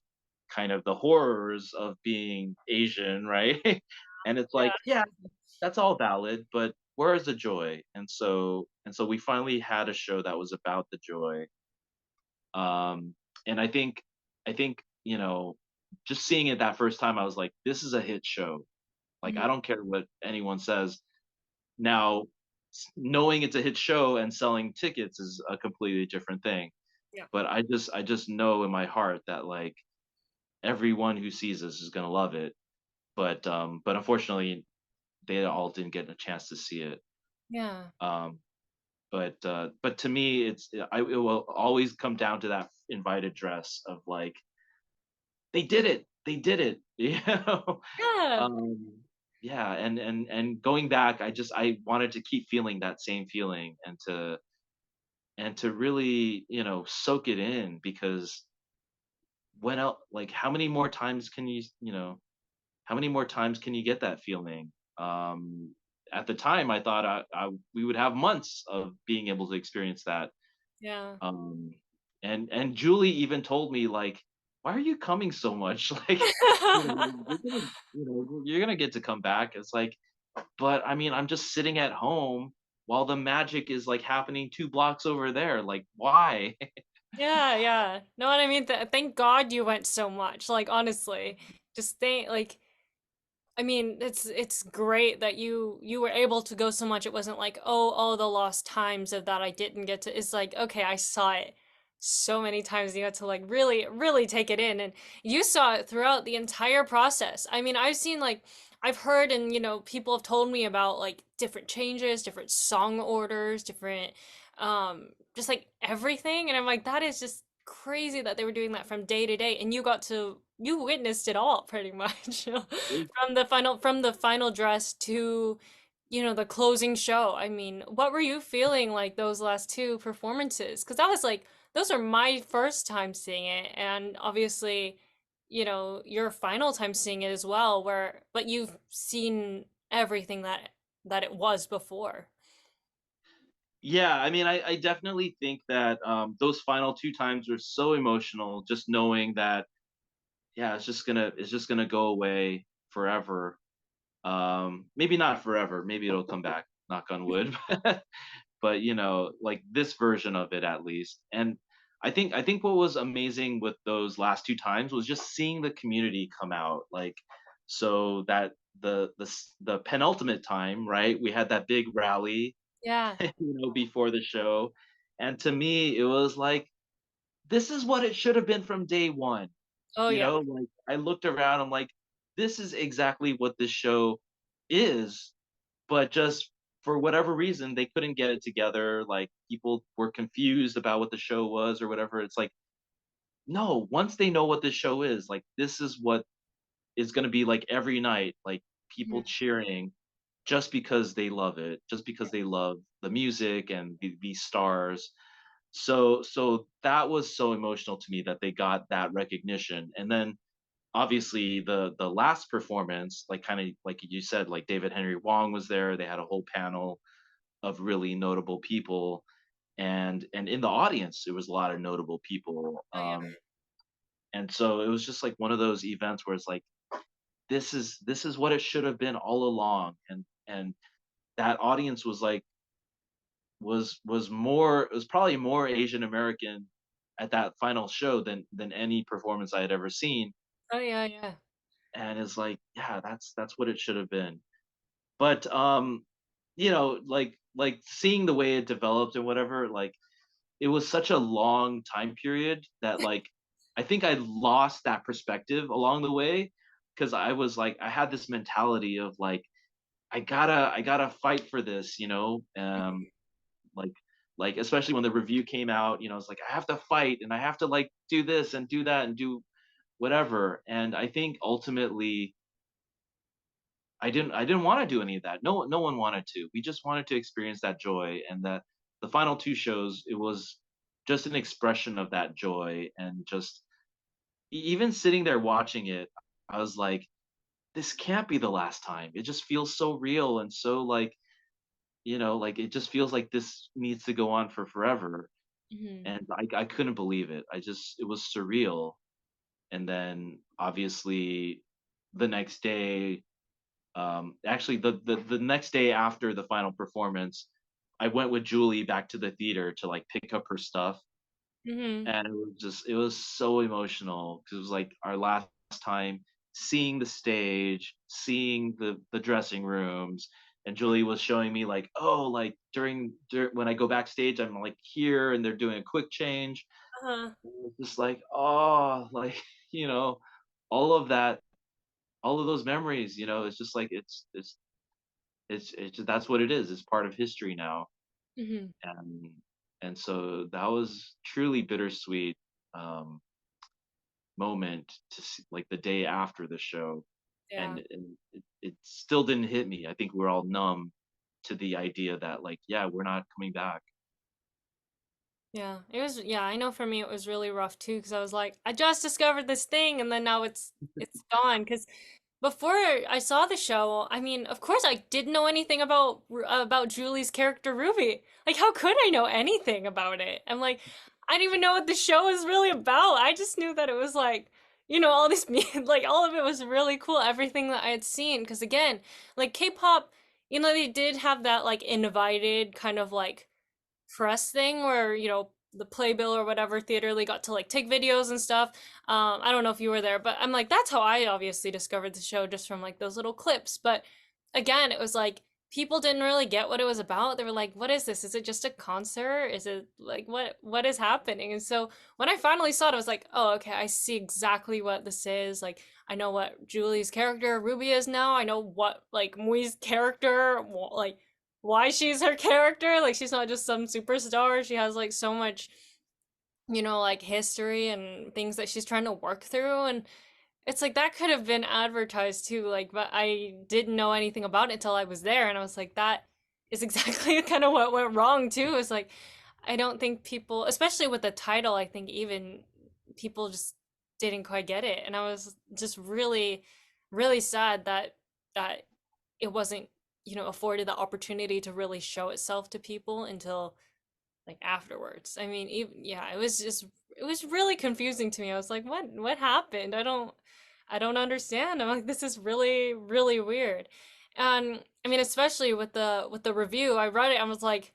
kind of the horrors of being Asian, right? And it's Yeah. like, yeah, that's all valid, but where is the joy? And so we finally had a show that was about the joy. um and I think just seeing it that first time, I was like, this is a hit show. Like, I Mhm. don't care what anyone says. Now, knowing it's a hit show and selling tickets is a completely different thing. Yeah. But I just know in my heart that like everyone who sees this is gonna love it. But unfortunately, they all didn't get a chance to see it. Yeah. Um, but to me, it will always come down to that invited dress of like, they did it, they did it, Yeah. um, yeah. And going back, I wanted to keep feeling that same feeling, and to really, soak it in, because when else, like, how many more times can how many more times can you get that feeling? At the time, I thought we would have months of being able to experience that. Yeah. Um, and Julie even told me like, "Why are you coming so much? Like, you're gonna get to come back." It's like, but I mean, I'm just sitting at home while the magic is like happening 2 blocks over there. Like, why? Yeah, yeah. No, what I mean, thank God you went so much. Like honestly, just think like I mean, it's great that you were able to go so much. It wasn't like, oh, all the lost times of that I didn't get to. It's like, okay, I saw it so many times. You had to like really, really take it in, and you saw it throughout the entire process. I mean, I've seen like I've heard and people have told me about like different changes, different song orders, different just like everything, and I'm like, that is just crazy that they were doing that from day to day, and you witnessed it all pretty much. From the final dress to the closing show. I mean, what were you feeling like those last two performances? Because that was like those are my first time seeing it, and obviously your final time seeing it as well, where but you've seen everything that it was before. Yeah, I mean, I definitely think that those final 2 times were so emotional, just knowing that, yeah, it's just gonna go away forever. Maybe not forever. Maybe it'll come back. Knock on wood. But like this version of it at least. And I think what was amazing with those last 2 times was just seeing the community come out. Like, so that the penultimate time, right? We had that big rally, Yeah. before the show, and to me, it was like this is what it should have been from day one. Oh yeah. Like I looked around, I'm like, this is exactly what this show is, but just for whatever reason they couldn't get it together. Like people were confused about what the show was or whatever. It's like, no, once they know what this show is, like this is what is going to be like every night, like people Mhm. cheering just because they love it, just because they love the music and these stars. So that was so emotional to me that they got that recognition. And then obviously the last performance, like kind of like you said, like David Henry Wong was there. They had a whole panel of really notable people, and in the audience there was a lot of notable people. Oh yeah. And so it was just like one of those events where it's like this is what it should have been all along. And that audience was like was more, it was probably more Asian American at that final show than any performance I had ever seen. Oh yeah, yeah. And it's like, yeah, that's what it should have been. But like seeing the way it developed and whatever, like it was such a long time period that like I think I lost that perspective along the way, because I was like I had this mentality of like I gotta fight for this, like especially when the review came out, it's like I have to fight and I have to like do this and do that and do whatever. And I think ultimately I didn't want to do any of that. No one wanted to. We just wanted to experience that joy, and that the final 2 shows, it was just an expression of that joy. And just even sitting there watching it, I was like, this can't be the last time. It just feels so real and so like, like it just feels like this needs to go on for forever. Hmm. And I couldn't believe it. It was surreal. And then obviously the next day, actually the next day after the final performance, I went with Julie back to the theater to like pick up her stuff. Hmm. And it was so emotional because it was like our last time seeing the stage, seeing the dressing rooms. And Julie was showing me like, oh, like during when I go backstage, I'm like here and they're doing a quick change. Uh-huh. And it was just like, oh, like you know all of that, all of those memories. It's just like it's just, that's what it is. It's part of history now. Hmm. And and so that was truly bittersweet. um Moment to see, like the day after the show. Yeah. And it still didn't hit me. I think we're all numb to the idea that like, yeah, we're not coming back. Yeah. Yeah, I know for me it was really rough too because I was like, I just discovered this thing and then now it's gone. Because before I saw the show, I mean, of course I didn't know anything about Julie's character Ruby. Like, how could I know anything about it? I'm like, I didn't even know what the show is really about. I just knew that it was like, all this like all of it was really cool, everything that I had seen. Because again, like K-pop. they did have that like invited kind of like press thing where, the Playbill or whatever theater they got to like take videos and stuff. I don't know if you were there, but I'm like, that's how I obviously discovered the show, just from like those little clips. But again, it was like people didn't really get what it was about. They were like, what is this? Is it just a concert? Is it like what is happening? And so when I finally saw it, I was like, oh, okay, I see exactly what this is. Like I know what Julie's character Ruby is now. I know what like Mui's character like why she's her character. Like she's not just some superstar. She has like so much, like history and things that she's trying to work through. And it's like that could have been advertised too, like, but I didn't know anything about it until I was there, and I was like, that is exactly kind of what went wrong too. It's like I don't think people, especially with the title, I think even people just didn't quite get it, and I was just really, really sad that it wasn't, afforded the opportunity to really show itself to people until like afterwards. I mean, even yeah, it was really confusing to me. I was like, what happened? I don't understand. I'm like, this is really, really weird. And I mean, especially with the review, I read it, I was like,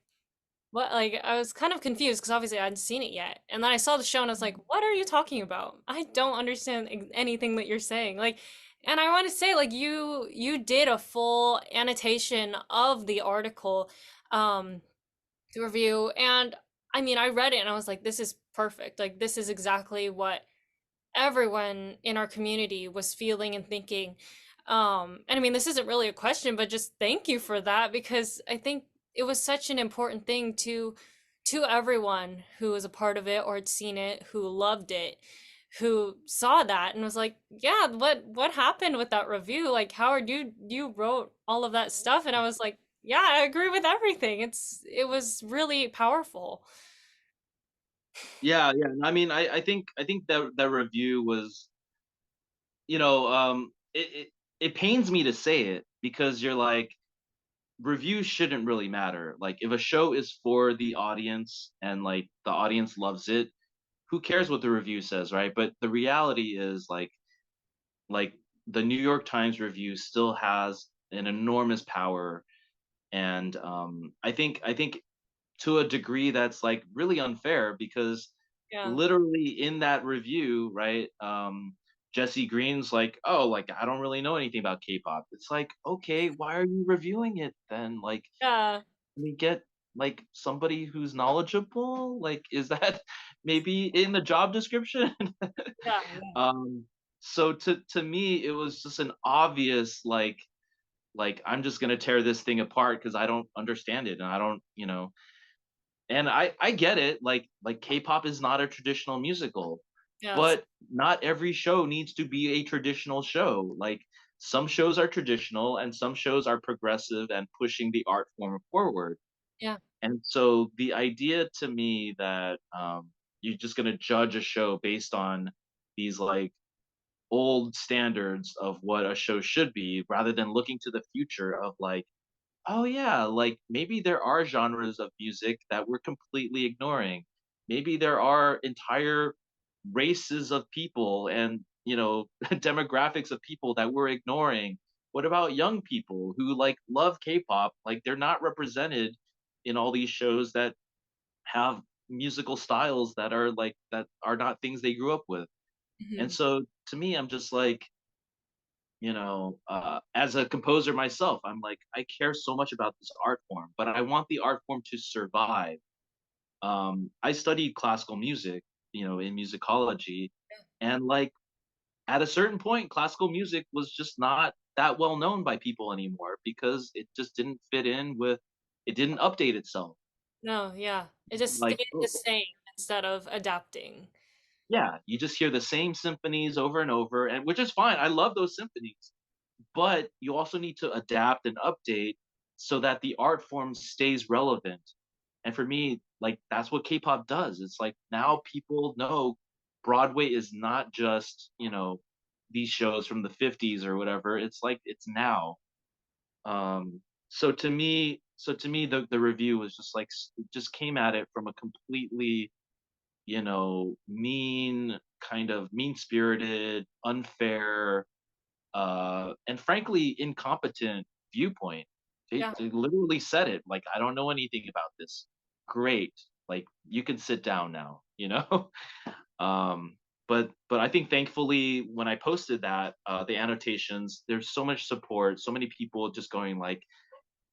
what? Like, I was kind of confused because obviously I hadn't seen it yet. And then I saw the show and I was like, what are you talking about? I don't understand anything that you're saying. Like, and I want to say, like, you did a full annotation of the article, um, the review, and I mean, I read it and I was like, this is perfect. Like, this is exactly what everyone in our community was feeling and thinking. And I mean, this isn't really a question, but just thank you for that, because I think it was such an important thing to everyone who was a part of it or had seen it, who loved it, who saw that and was like, yeah, what happened with that review? Like, Howard, you wrote all of that stuff, and I was like, yeah, I agree with everything. It was really powerful. Yeah, yeah. I mean, I think that review was, it pains me to say it because you're like, reviews shouldn't really matter. Like if a show is for the audience and like the audience loves it, who cares what the review says, right? But the reality is like the New York Times review still has an enormous power, and I think to a degree that's like really unfair because Yeah, literally in that review, right? Jesse Green's like, "Oh, like I don't really know anything about K-pop." It's like, "Okay, why are you reviewing it then? Like, yeah, can we get like somebody who's knowledgeable? Like, is that maybe in the job description?" yeah, um, so to me, it was just an obvious like I'm just gonna tear this thing apart because I don't understand it and I don't, and I get it, like K-pop is not a traditional musical, yes, but not every show needs to be a traditional show. Like some shows are traditional and some shows are progressive and pushing the art form forward. yeah, And so the idea to me that you're just going to judge a show based on these like old standards of what a show should be rather than looking to the future of like, oh yeah, like maybe there are genres of music that we're completely ignoring. Maybe there are entire races of people and, demographics of people that we're ignoring. What about young people who like love K-pop? Like they're not represented in all these shows that have musical styles that are not things they grew up with. And hmm, so to me, I'm just like, as a composer myself, I'm like, I care so much about this art form, but I want the art form to survive. I studied classical music, in musicology, and like at a certain point, classical music was just not that well known by people anymore because it just didn't fit in with, it didn't update itself. no, yeah, it just Like, stayed the oh, same instead of adapting. yeah, you just hear the same symphonies over and over, and which is fine. I love those symphonies, but you also need to adapt and update so that the art form stays relevant. And for me, like that's what K-pop does. It's like now people know Broadway is not just, these shows from the 50s or whatever. It's like it's now. So to me the review was just like it just came at it from a completely, mean, kind of mean-spirited, unfair, and frankly incompetent viewpoint. They, Yeah. they literally said it, like, I don't know anything about this. Great. Like, you can sit down now, you know? Um, but I think thankfully when I posted that, the annotations, there's so much support, so many people just going like,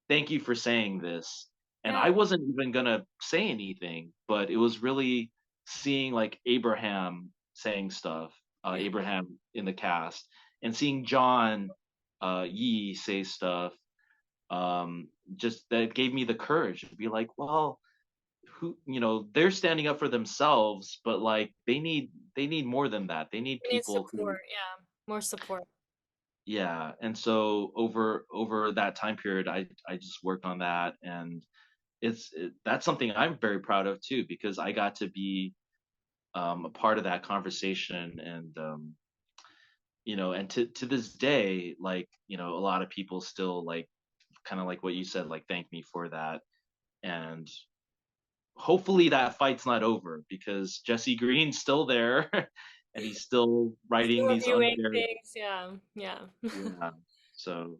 "Thank you for saying this." And Yeah. I wasn't even gonna say anything, but it was really seeing like Abraham saying stuff, Yeah. Abraham in the cast, and seeing John Yee say stuff, just that gave me the courage to be like, well, who, they're standing up for themselves, but like they need more than that. They need We need people who, support. Yeah. More support. yeah. And so over that time period, I just worked on that, and that's something I'm very proud of too, because I got to be a part of that conversation. And and to this day, like, a lot of people still like, kind of like what you said, like, thank me for that. And hopefully that fight's not over, because Jesse Green's still there and he's still writing Still these reviewing unfair. things. Yeah. Yeah. Yeah. So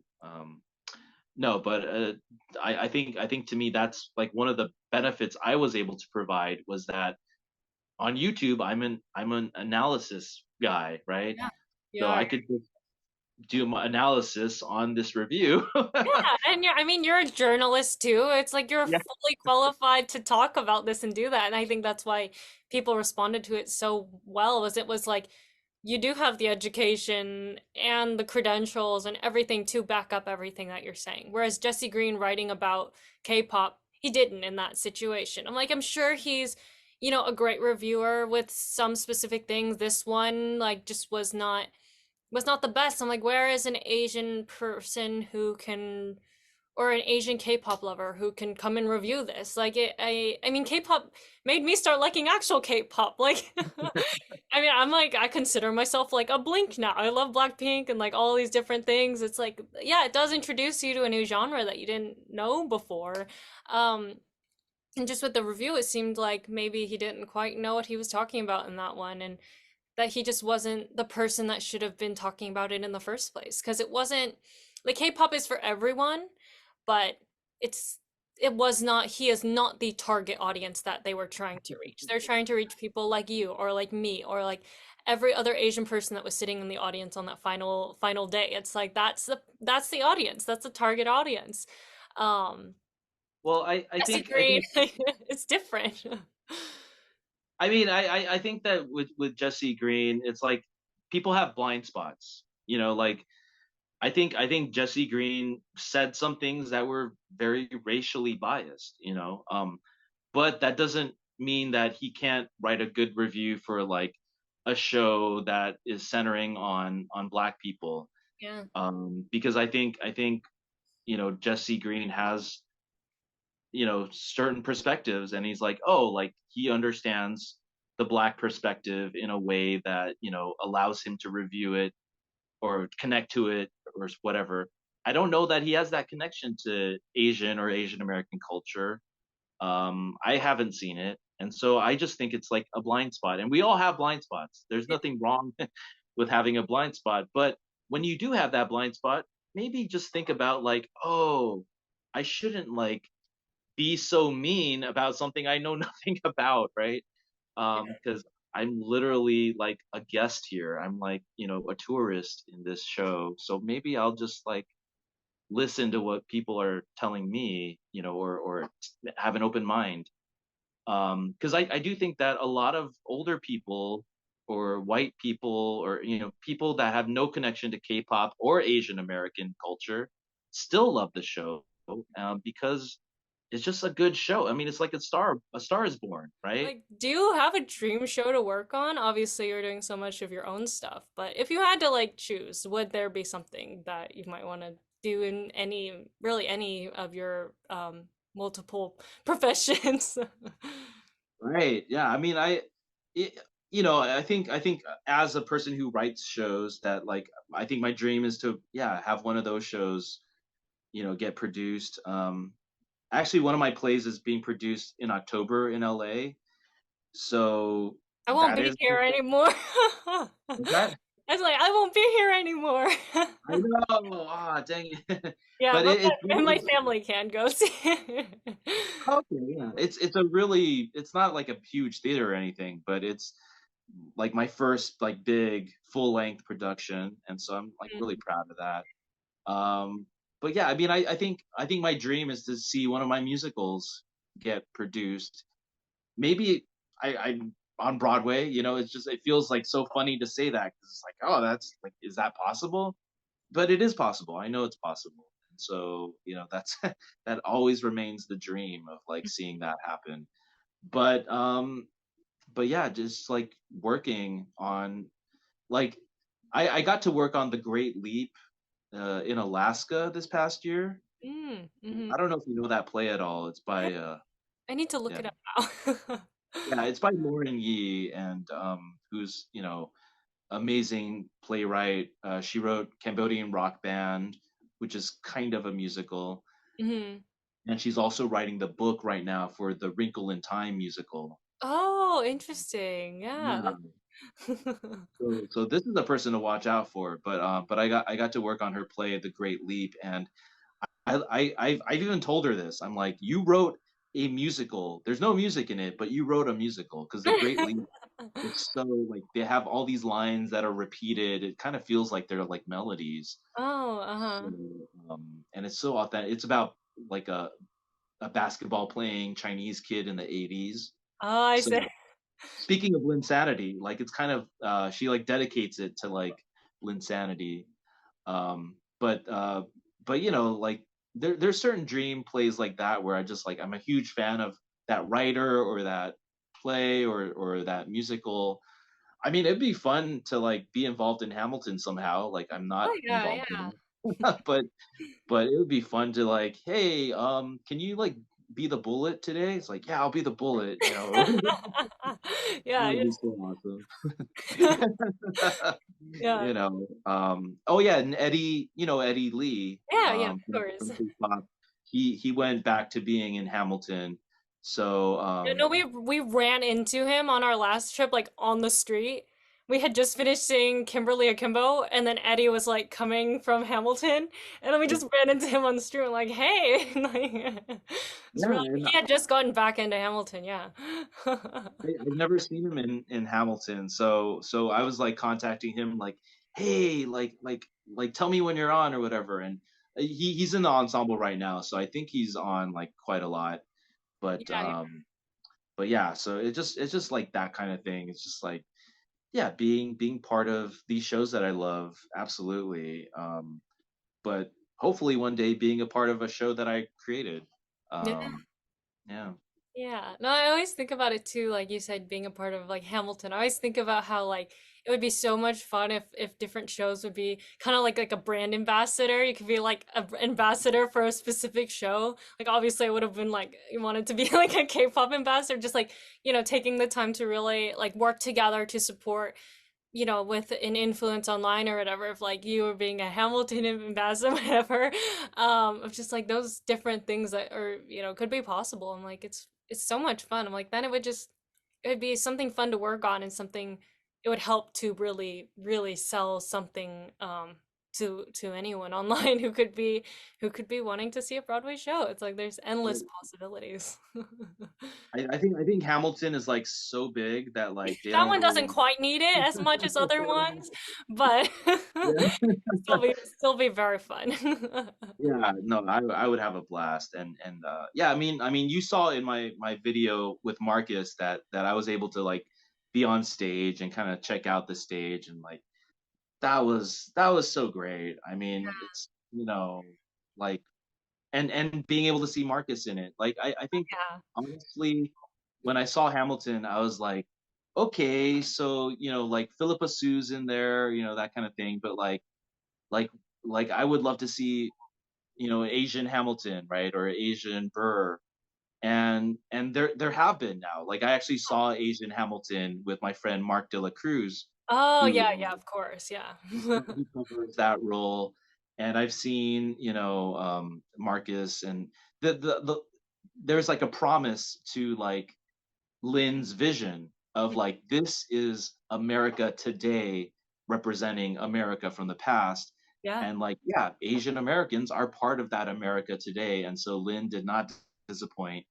no, but I think to me that's like one of the benefits I was able to provide, was that on YouTube I'm an analysis guy, right? Yeah. You So are. I could just do my analysis on this review. Yeah, and I mean, you're a journalist too. It's like you're Yeah. fully qualified to talk about this and do that. And I think that's why people responded to it so well, was it was like you do have the education and the credentials and everything to back up everything that you're saying. Whereas Jesse Green writing about K-pop, he didn't in that situation. I'm like, I'm sure he's, a great reviewer with some specific things. This one, like, just was not the best. I'm like, where is an Asian person who can, or an Asian K-pop lover who can come and review this? Like, I mean, K-pop made me start liking actual K-pop. Like, I mean, I'm like, I consider myself like a Blink now. I love Blackpink and like all these different things. It's like, yeah, it does introduce you to a new genre that you didn't know before. Um, and just with the review, it seemed like maybe he didn't quite know what he was talking about in that one. And that he just wasn't the person that should have been talking about it in the first place, because it wasn't like K-pop is for everyone, but it's it was not he is not the target audience that they were trying to reach. They're trying to reach people like you or like me or like every other Asian person that was sitting in the audience on that final day. It's like that's the audience. That's the target audience. Um Well, I Jesse think I Green, think it's different. I mean, I think that with Jesse Green, it's like people have blind spots. Like, I think Jesse Green said some things that were very racially biased. But that doesn't mean that he can't write a good review for like a show that is centering on Black people. Yeah. Because I think Jesse Green has certain perspectives, and he's like, oh, like, he understands the Black perspective in a way that allows him to review it or connect to it or whatever. I don't know that he has that connection to Asian or Asian American culture. I haven't seen it, and so I just think it's like a blind spot, and we all have blind spots. There's nothing wrong with having a blind spot, but when you do have that blind spot, maybe just think about like, oh, I shouldn't like be so mean about something I know nothing about, right? Because I'm literally like a guest here. I'm like, a tourist in this show. So maybe I'll just like listen to what people are telling me, or have an open mind. Because I do think that a lot of older people or white people, or people that have no connection to K-pop or Asian American culture, still love the show, because it's just a good show. I mean, it's like a star is born, right? Like, do you have a dream show to work on? Obviously, you're doing so much of your own stuff, but if you had to like choose, would there be something that you might want to do in really any of your multiple professions? Right. Yeah. I mean, it, I think as a person who writes shows, that like, I think my dream is to, yeah, have one of those shows, get produced. Actually, one of my plays is being produced in October in LA. So I won't that be is here anymore. that. I was like, I won't be here anymore. I know. Ah, dang it. Yeah, But but my it's family can go see it. okay, yeah. It's a really it's not like a huge theater or anything, but it's like my first like big full length production, and so I'm like really Mm. proud of that. But yeah, I mean, I think my dream is to see one of my musicals get produced. Maybe I'm on Broadway. You know, it's just it feels like so funny to say that because it's like, oh, that's like, is that possible? But it is possible. I know it's possible. And so, you know, that's that always remains the dream of like seeing that happen. But but yeah, just like working on like I got to work on The Great Leap in Alaska this past year. Mm, mhm. I don't know if you know that play at all. It's I by I need to look yeah. it up now. Yeah, it's by Lauren Yee and who's, you know, amazing playwright. She wrote Cambodian Rock Band, which is kind of a musical. Mhm. And she's also writing the book right now for the Wrinkle in Time musical. Oh, interesting. Yeah. Yeah. So this is a person to watch out for. But I got to work on her play The Great Leap, and I've even told her this. I'm like, you wrote a musical. There's no music in it, but you wrote a musical because The Great Leap is so like they have all these lines that are repeated. It kind of feels like they're like melodies. Oh, So, uh-huh. and it's so authentic. It's about like a basketball playing Chinese kid in the 80s. Oh, I So see. speaking of Linsanity, like it's kind of she like dedicates it to like Linsanity. Um, but uh, but you know, like there's certain dream plays like that where I just like I'm a huge fan of that writer or that play or that musical. I mean, it'd be fun to like be involved in Hamilton somehow. Like I'm not Oh, yeah, involved yeah. in it, but it would be fun to like, hey, can you like be the bullet today? It's like, yeah, I'll be the bullet. You know, that Yeah, would be yes. so awesome. Yeah. You know, oh yeah, and Eddie, you know Eddie Lee, Yeah, yeah, of course. from K-pop, he went back to being in Hamilton. So Yeah, no, we ran into him on our last trip, like on the street. We had just finished seeing Kimberly Akimbo, and then Eddie was like coming from Hamilton, and then we just ran into him on the street and like, hey, like, it's yeah, really and he had just gotten back into Hamilton, yeah. I've never seen him in Hamilton. So I was like contacting him like, hey, like tell me when you're on or whatever. And he's in the ensemble right now, so I think he's on like quite a lot. But Yeah, um but yeah, so it's just like that kind of thing. It's just like yeah, being part of these shows that I love, absolutely. But hopefully one day being a part of a show that I created. yeah. Yeah. Yeah. No, I always think about it too, like you said, being a part of like Hamilton. I always think about how like it would be so much fun if different shows would be kind of like a brand ambassador. You could be like a ambassador for a specific show. Like obviously I would have been like you wanted to be like a K-pop ambassador, just like, taking the time to really like work together to support with an influence online or whatever, if like you were being a Hamilton ambassador, whatever, of just like those different things that are, could be possible. I'm like, it's so much fun. I'm like, then it would be something fun to work on and something it would help to really, really sell something to anyone online who could be wanting to see a Broadway show. It's like there's endless possibilities. I think Hamilton is like so big that like they That don't one doesn't really quite need it as much as other ones, but yeah. still be very fun. Yeah, no, I would have a blast and yeah, I mean you saw in my video with Marcus that I was able to like be on stage and kind of check out the stage and like that was so great. I mean, it's you know like and being able to see Marcus in it. Like I think Yeah. honestly when I saw Hamilton, I was like, okay, so you know like Philippa Sue's in there, you know that kind of thing, but like like I would love to see you know Asian Hamilton, right, or Asian Burr, and there have been now. Like I actually saw Asian Hamilton with my friend Mark De La Cruz, Oh, who yeah, yeah, of course, yeah. he covers that role, and I've seen you know Marcus and the there's like a promise to like Lynn's vision of like this is America today representing America from the past. Yeah. And like, yeah, Asian Americans are part of that America today. And so Lynn did not disappoint,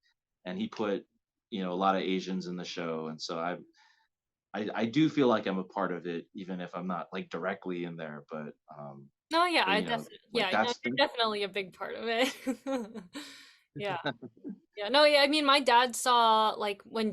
and he put, a lot of Asians in the show. And so I do feel like I'm a part of it, even if I'm not like directly in there. No, yeah, But I definitely, like yeah, no, that's you're definitely a big part of it. Yeah. Yeah, no, yeah, I mean, my dad saw like when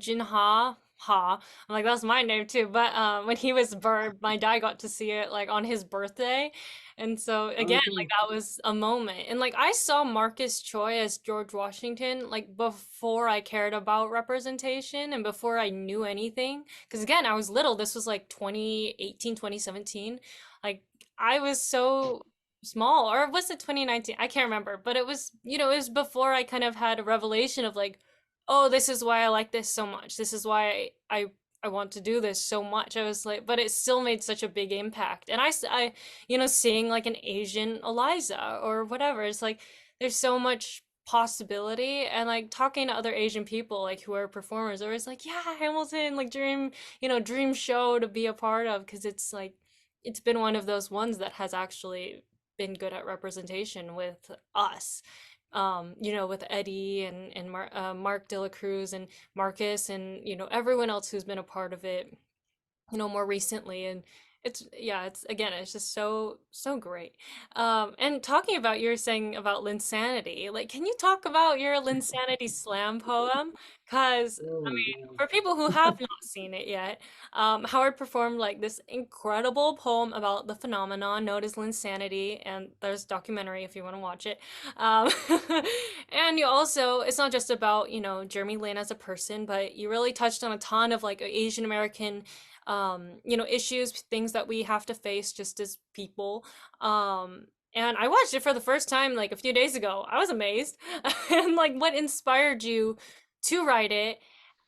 I'm like, that's my name too, but when he was born, my dad got to see it like on his birthday. And so oh again, like cool. that was a moment. And like I saw Marcus Choi as George Washington like before I cared about representation and before I knew anything. Because again, I was little. This was like 2018, 2017. Like I was so small, or was it 2019? I can't remember, but it was, it was before I kind of had a revelation of like, oh, this is why I like this so much. This is why I want to do this so much. I was like, but it still made such a big impact. And seeing like an Asian Eliza or whatever, it's like there's so much possibility. And like talking to other Asian people like who are performers, they're always like, yeah, Hamilton, like dream show to be a part of, because it's like it's been one of those ones that has actually been good at representation with us. With Eddie and Mark De La Cruz and Marcus and everyone else who's been a part of it, more recently. And it's again, it's just so great. And talking about, you're saying about Linsanity, like, can you talk about your Linsanity slam poem? Because Oh, yeah. for people who have not seen it yet, Howard performed like this incredible poem about the phenomenon known as Linsanity, and there's a documentary if you want to watch it. Um, and you also, it's not just about, Jeremy Lin as a person, but you really touched on a ton of like Asian American, issues, things that we have to face just as people. And I watched it for the first time like a few days ago. I was amazed. And like, what inspired you to write it?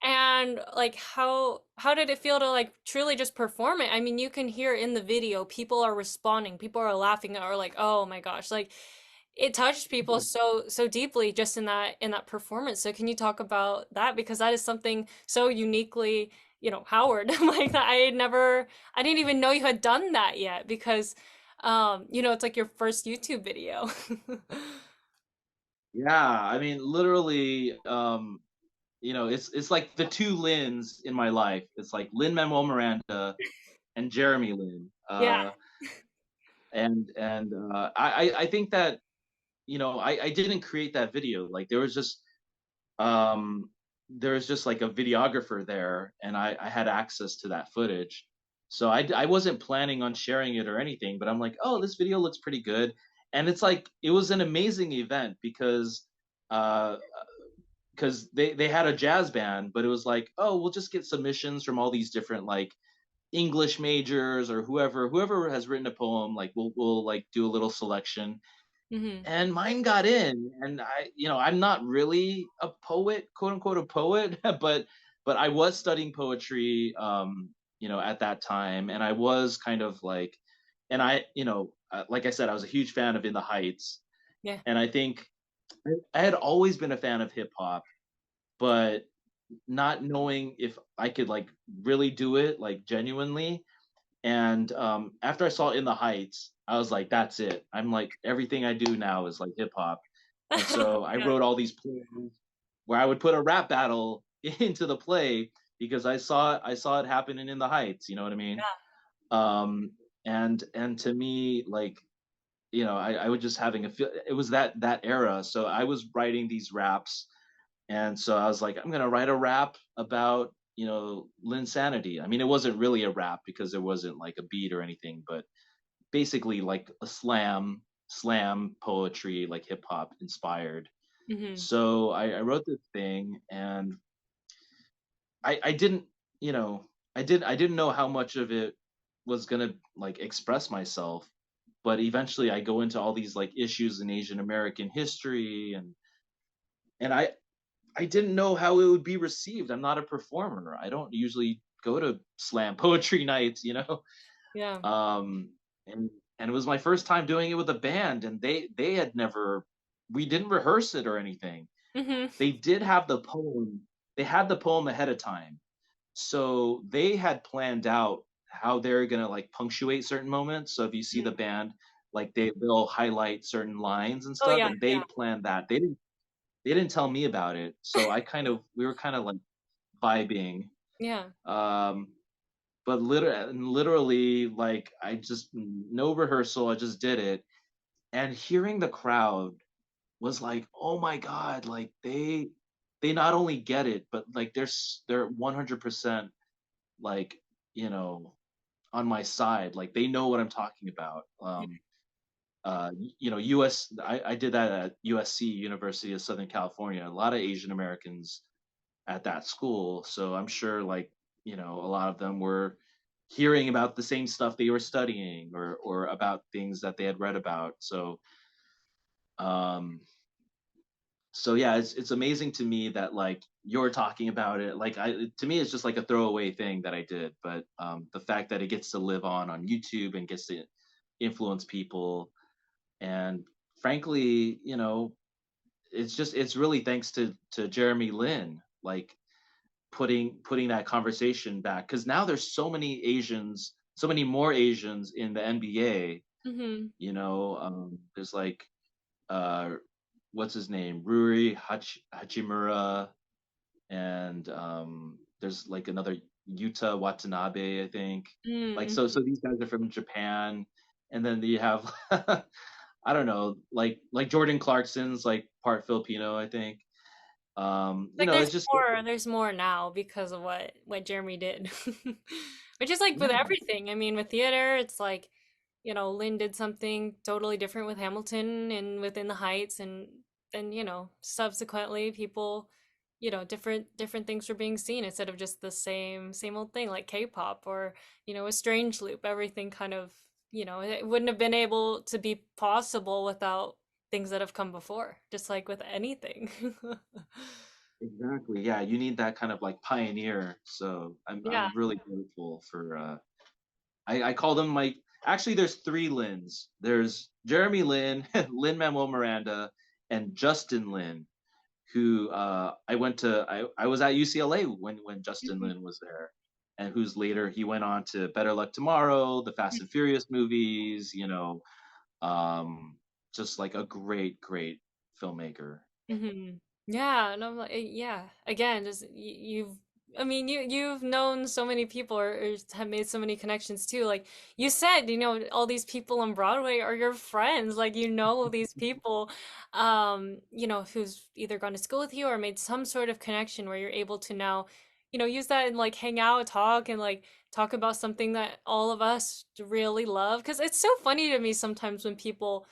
And like, how did it feel to like truly just perform it? I mean, you can hear in the video people are responding, people are laughing, or like, oh my gosh, like it touched people so deeply just in that performance. So can you talk about that, because that is something so uniquely, Howard, like that I didn't even know you had done that yet, because it's like your first YouTube video. Yeah, I mean, literally, it's like the two Lyns in my life. It's like Lin Manuel Miranda and Jeremy Lin. Yeah. I think that I didn't create that video. Like um there was just like a videographer there, and I had access to that footage. So I wasn't planning on sharing it or anything, but I'm like, oh, this video looks pretty good. And it's like it was an amazing event uh because they had a jazz band, but it was like, oh, we'll just get submissions from all these different like English majors or whoever has written a poem, like we'll like do a little selection. Hmm. And mine got in, and I'm not really a poet, quote unquote a poet, but I was studying poetry at that time, and I was kind of like, and like I said, I was a huge fan of In the Heights, Yeah. and I think I had always been a fan of hip hop, but not knowing if I could like really do it like genuinely. And after I saw In the Heights, I was like, that's it. I'm like, everything I do now is like hip hop. And so I Yeah. wrote all these plays where I would put a rap battle into the play because I saw it happening in the Heights. You know what I mean? Um, and to me, like, I was just having a feel. It was that era. So I was writing these raps, and so I was like, I'm gonna write a rap about Linsanity. I mean, it wasn't really a rap because there wasn't like a beat or anything, but basically like a slam poetry, like hip hop inspired. Hmm. So I wrote this thing, and I didn't, you know, I didn't know how much of it was gonna like express myself, but eventually I go into all these like issues in Asian American history, and I didn't know how it would be received. I'm not a performer. I don't usually go to slam poetry nights. Yeah. Um, and it was my first time doing it with a band, and they had never. We didn't rehearse it or anything. Hmm. They did have the poem. They had the poem ahead of time, so they had planned out how they're gonna like punctuate certain moments. So if you see the Mhm. band, like they'll highlight certain lines and Oh stuff, yeah, and yeah, they planned that. They didn't tell me about it, so we were kind of like vibing. yeah. Um, but literally, like I just no rehearsal, I just did it, and hearing the crowd was like, oh my god, like they not only get it, but like they're 100% like you know on my side. Like they know what I'm talking about. US. I did that at USC, University of Southern California. A lot of Asian Americans at that school, so I'm sure like a lot of them were hearing about the same stuff they were studying or about things that they had read about. Um, so yeah, it's amazing to me that like you're talking about it. Like to me, it's just like a throwaway thing that I did, but the fact that it gets to live on YouTube and gets to influence people, and frankly, it's really thanks to Jeremy Lin, like putting that conversation back, because now there's so many more Asians in the NBA. Hmm. There's like uh, what's his name, Ruri Hachimura, and there's like another Yuta Watanabe, I think. Like Mm-hmm. so these guys are from Japan, and then you have I don't know, like Jordan Clarkson's like part Filipino, I think. Like It's just there's more now because of what Jeremy did. Which is like with yeah, everything. I mean, with theater, it's like, Lynn did something totally different with Hamilton and within the Heights, and then, subsequently people, different things were being seen instead of just the same old thing like K-pop or, a Strange Loop. Everything kind of, it wouldn't have been able to be possible without things that have come before, just like with anything. exactly. Yeah, you need that kind of like pioneer. So I'm Yeah. I'm really grateful for I call them like actually there's three Lins. There's Jeremy Lin, Lin Manuel Miranda, and Justin Lin, who I was at UCLA when Justin Mhm. Lin was there, and who's later he went on to Better Luck Tomorrow, the Fast and Furious movies, um, just like a great filmmaker. Hmm. Yeah, and I'm like, yeah. Again, just you've, I mean, you've known so many people or have made so many connections too. Like you said, all these people on Broadway are your friends. Like these people, who's either gone to school with you or made some sort of connection where you're able to now, use that and like hang out, talk, and like talk about something that all of us really love. Because it's so funny to me sometimes when people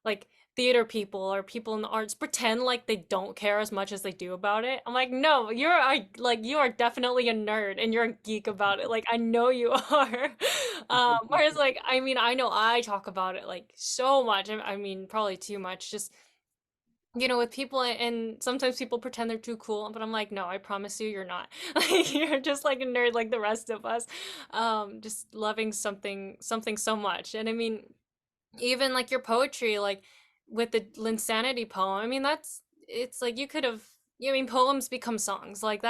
like theater people or people in the arts pretend like they don't care as much as they do about it. I'm like, no, you are definitely a nerd and you're a geek about it. Like I know you are. Whereas like I mean I know I talk about it like so much. I mean probably too much. Just with people and sometimes people pretend they're too cool, but I'm like, no, I promise you, you're not. Like you're just like a nerd like the rest of us. Just loving something so much. And I mean even like your poetry, like with the Linsanity poem, I mean, it's like you could have, I mean, poems become songs. Like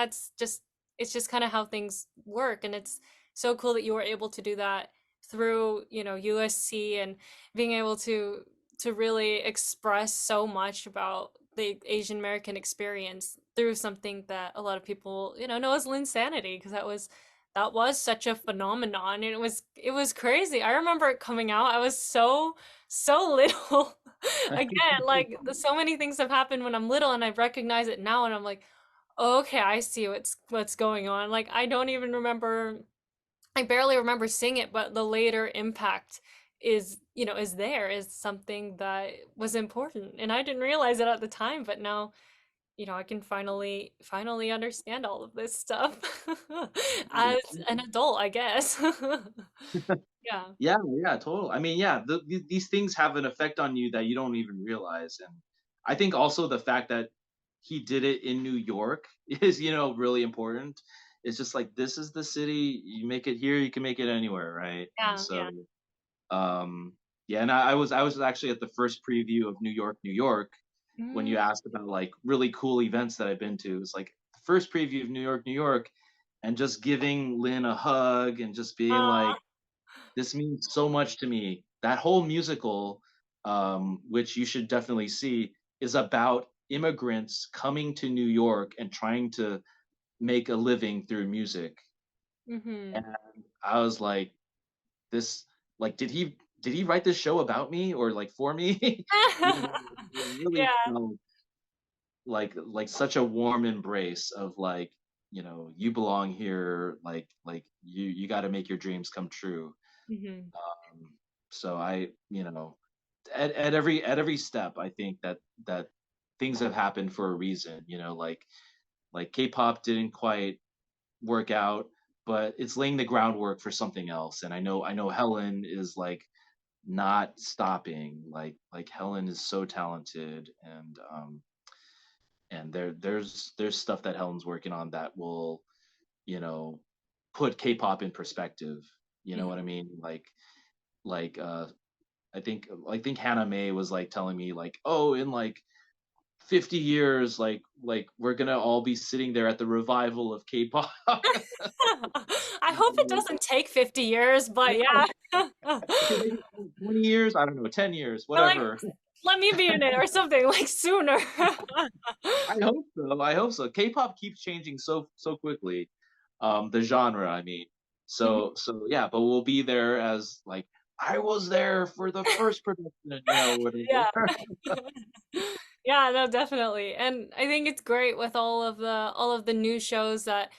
it's just kind of how things work. And it's so cool that you were able to do that through, USC and being able to really express so much about the Asian American experience through something that a lot of people, know as Linsanity, because that was such a phenomenon and it was crazy. I remember it coming out. I was so little. Again, like so many things have happened when I'm little and I recognize it now and I'm like, okay, I see what's going on. Like I barely remember seeing it, but the later impact is there, is something that was important. And I didn't realize it at the time, but now I can finally understand all of this stuff as an adult, I guess. Yeah. Yeah, total. I mean, yeah, these things have an effect on you that you don't even realize, and I think also the fact that he did it in New York is, really important. It's just like this is the city. You make it here, you can make it anywhere, right? And Yeah, yeah. so, um, yeah, and I was actually at the first preview of New York, New York, when Mm, you asked about like really cool events that I've been to. It's like the first preview of New York, New York, and just giving Lynn a hug and just being Aw. like, this means so much to me. That whole musical, which you should definitely see, is about immigrants coming to New York and trying to make a living through music. Mm-hmm. And I was like, this, like, did he write this show about me or like for me? You know, it really Yeah. felt like such a warm embrace of like, you belong here, like you got to make your dreams come true. Mm-hmm. So at every step, I think that things have happened for a reason. Like K-pop didn't quite work out, but it's laying the groundwork for something else. And I know Helen is like not stopping. Like Helen is so talented, and there's stuff that Helen's working on that will, you know, put K-pop in perspective. You know what I mean? Like I think Hannah May was like telling me like, oh, in like 50 years, like we're gonna all be sitting there at the revival of K-pop. I hope it doesn't take 50 years, I but know. yeah. Okay, maybe 20 years, I don't know, 10 years, But like, whatever. let me be in it or something like sooner. I hope so. I hope so. K-pop keeps changing so quickly. The genre, I mean. Mhm. So yeah, but we'll be there as like I was there for the first production, whatever. Yeah. Yeah, no, definitely. And I think it's great with all of the new shows that,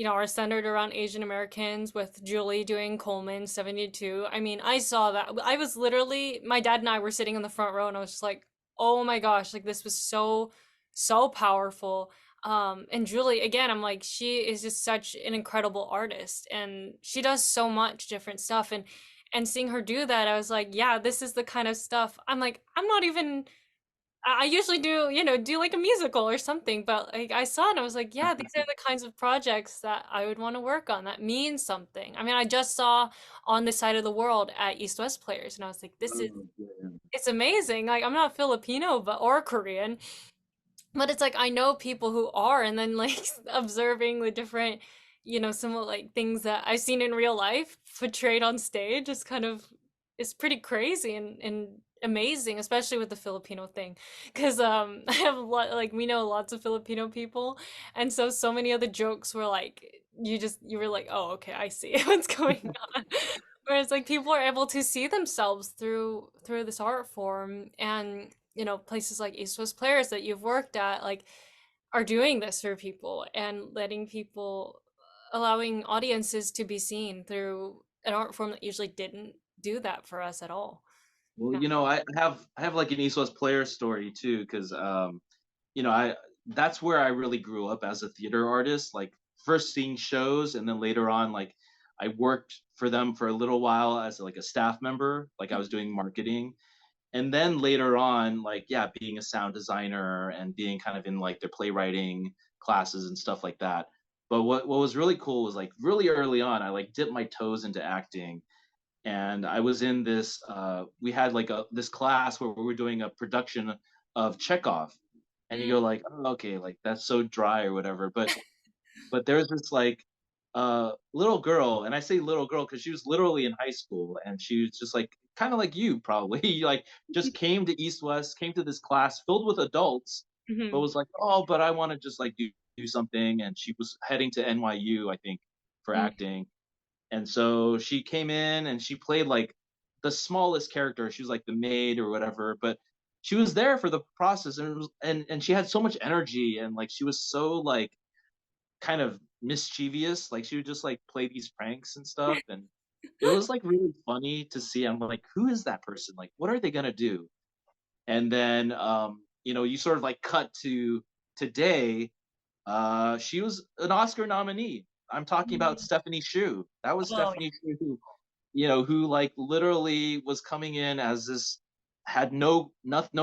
are centered around Asian Americans with Julie doing Coleman 72. I mean, I saw that. I was literally my dad and I were sitting in the front row and I was just like, "Oh my gosh, like this was so powerful." And Julie, again, I'm like, she is just such an incredible artist and she does so much different stuff and seeing her do that, I was like, yeah, this is the kind of stuff. I'm like, I'm not even I usually do like a musical or something, but like I saw it and I was like, yeah, these are the kinds of projects that I would want to work on that means something. I mean, I just saw On This Side of the World at East West Players and I was like, Oh, yeah. it's amazing. Like I'm not Filipino but or Korean, but it's like I know people who are, and then like observing the different, some of like things that I've seen in real life portrayed on stage is kind of is pretty crazy and amazing, especially with the Filipino thing, because I have a lot like we know lots of Filipino people, and so many of the jokes were like you were like, oh, okay, I see what's going on. Whereas like people are able to see themselves through this art form, and places like East West Players that you've worked at like are doing this for people and letting people allowing audiences to be seen through an art form that usually didn't do that for us at all. Well, Yeah. I have like an East West player story too, because I that's where I really grew up as a theater artist. Like first seeing shows, and then later on, like I worked for them for a little while as like a staff member, like I was doing marketing, and then later on, like yeah, being a sound designer and being kind of in like their playwriting classes and stuff like that. But what was really cool was like really early on, I like dipped my toes into acting, and I was in this. We had like this class where we were doing a production of Chekhov, and you Mm, go like, oh, okay, like that's so dry or whatever. But there's this like little girl, and I say little girl because she was literally in high school, and she was just like kind of like you probably, like just came to East West, came to this class filled with adults, but mhm, was like, oh, but I want to just like do something, and she was heading to NYU, I think, for mm, acting, and so she came in and she played like the smallest character. She was like the maid or whatever, but she was there for the process, and and she had so much energy, and like she was so like kind of mischievous. Like she would just like play these pranks and stuff, and it was like really funny to see. I'm like, who is that person? Like, what are they gonna do? And then you sort of like cut to today. She was an Oscar nominee. I'm talking about mm. Stephanie Shu. That was Oh, Stephanie Shu who like literally was coming in as this, had no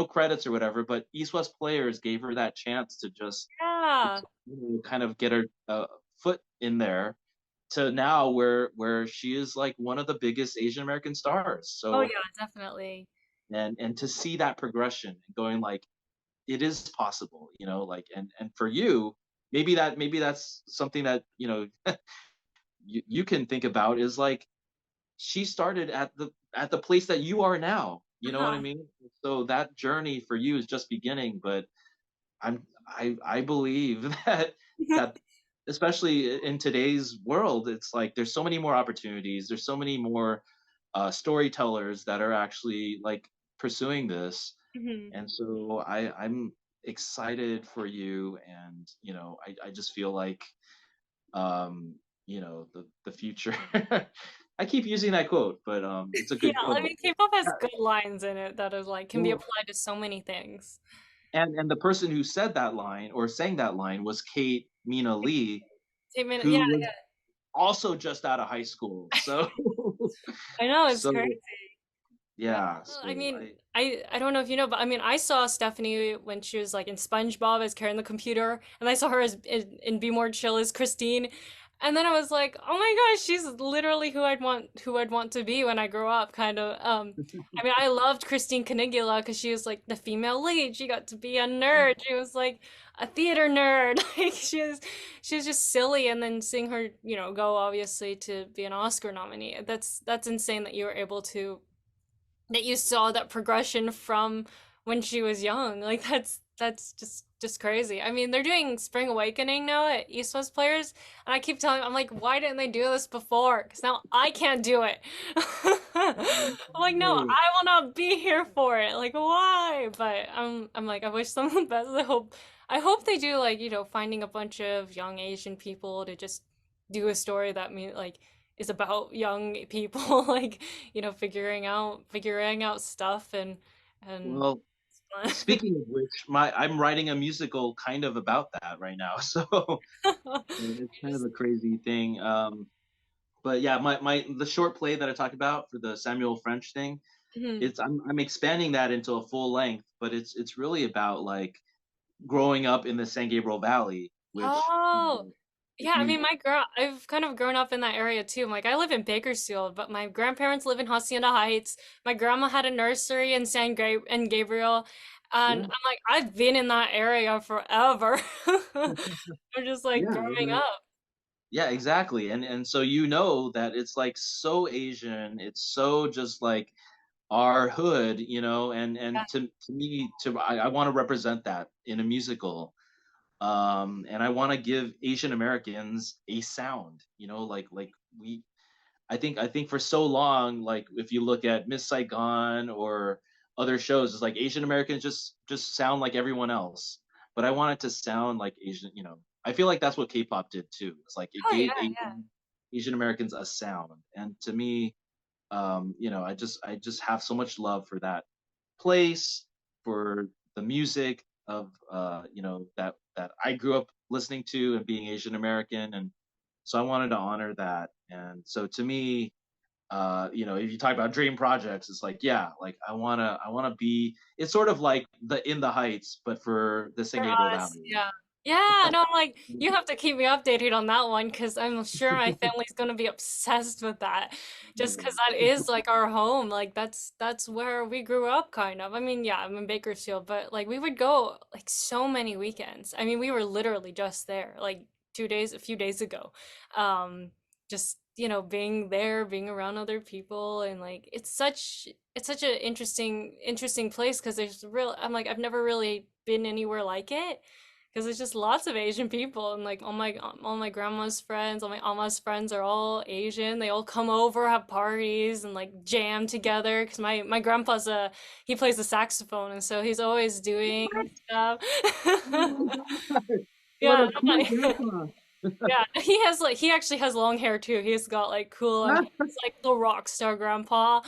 credits or whatever, but East West Players gave her that chance to just yeah. kind of get her foot in there, to now where she is like one of the biggest Asian American stars. Oh, So yeah, definitely. and to see that progression and going like it is possible, like and for you. maybe that's something that, you can think about is like she started at the place that you are now. You know what I Uh-huh. mean? So that journey for you is just beginning, but I believe that especially in today's world, it's like there's so many more opportunities, there's so many more storytellers that are actually like pursuing this. Mhm. And so I'm excited for you, and I just feel like the future. I keep using that quote, but it's a Yeah, good I quote. mean, K-pop has Yeah. good lines in it that is like can be Well, applied to so many things. and the person who said that line or sang that line was Kate Mina Lee, Statement, yeah, who was also just out of high school. So I know it's so crazy. Yeah, yeah, I so mean, I I don't know if you know, but I mean, I saw Stephanie when she was like in SpongeBob as carrying the computer, and I saw her as in Be More Chill as Christine, and then I was like, oh my gosh, she's literally who I'd want to be when I grow up, kind of. I mean, I loved Christine Canigula because she was like the female lead. She got to be a nerd. She was like a theater nerd. Like she was just silly, and then seeing her, go obviously to be an Oscar nominee. That's insane that you were able to that you saw that progression from when she was young. Like that's just crazy. I mean, they're doing Spring Awakening now at East West Players, and I keep telling I'm like, why didn't they do this before? Because now I can't do it. I'm like, no, Hey, I will not be here for it. Like, why? But I'm like, I wish them the best. I hope they do like, finding a bunch of young Asian people to just do a story that like is about young people like figuring out stuff and well, speaking of which, I'm writing a musical kind of about that right now. So it's you kind of just a crazy thing. But yeah, my the short play that I talked about for the Samuel French thing, Mhm. I'm expanding that into a full length, but it's really about like growing up in the San Gabriel Valley, which Oh, if yeah, I you mean I've kind of grown up in that area too. Like I live in Bakersfield, but my grandparents live in Hacienda Heights. My grandma had a nursery in in Gabriel, and yeah, I'm like I've been in that area forever. I'm just like yeah, growing up. yeah, exactly. And so you know that it's like so Asian, it's so just like our hood, and to me, I want to represent that in a musical. And I want to give Asian Americans a sound, like we I think for so long, like if you look at Miss Saigon or other shows, it's like Asian Americans just sound like everyone else. But I want it to sound like Asian. I feel like that's what K-pop did too. It's like it Oh yeah, gave yeah. Asian Americans a sound. And to me, I just have so much love for that place, for the music of that I grew up listening to and being Asian American, and so I wanted to honor that. And so to me, if you talk about dream projects, it's like, yeah, like I wanna be. It's sort of like the In the Heights, but for the San For Gabriel us, Valley. yeah. Yeah, no, I'm like, you have to keep me updated on that one because I'm sure my family's gonna be obsessed with that. Just because that is like our home. Like that's where we grew up kind of. I mean, yeah, I'm in Bakersfield, but like we would go like so many weekends. I mean, we were literally just there like a few days ago. Um, just, being there, being around other people and like it's such an interesting place because I'm like I've never really been anywhere like it because there's just lots of Asian people and like all my grandma's friends, all my Alma's friends are all Asian. They all come over, have parties and like jam together because my grandpa's a he plays the saxophone and so he's always doing stuff. Oh my God, what Yeah, a cool I'm like, grandpa! yeah, he actually has long hair too. He's got like cool long hair. He's like the rock star grandpa,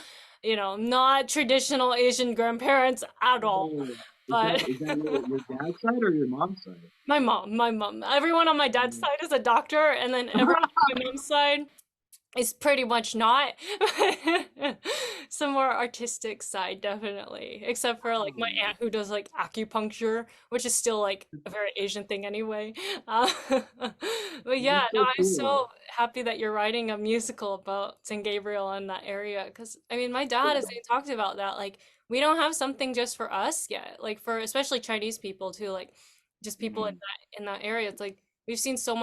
not traditional Asian grandparents at all. Oh, is that But is that your dad's side or your mom's side? my mom, everyone on my dad's Mm. side is a doctor, and then everyone on my mom's side is pretty much not. Some more artistic side, definitely. Except for like my Oh, aunt who does like acupuncture, which is still like a very Asian thing anyway. Uh, but yeah, that's no, so I'm cool. so happy that you're writing a musical about San Gabriel and that area. Because I mean, my dad has talked about that. Like, we don't have something just for us yet. Like for especially Chinese people too. Like, just people in Mhm. that area. It's like we've seen so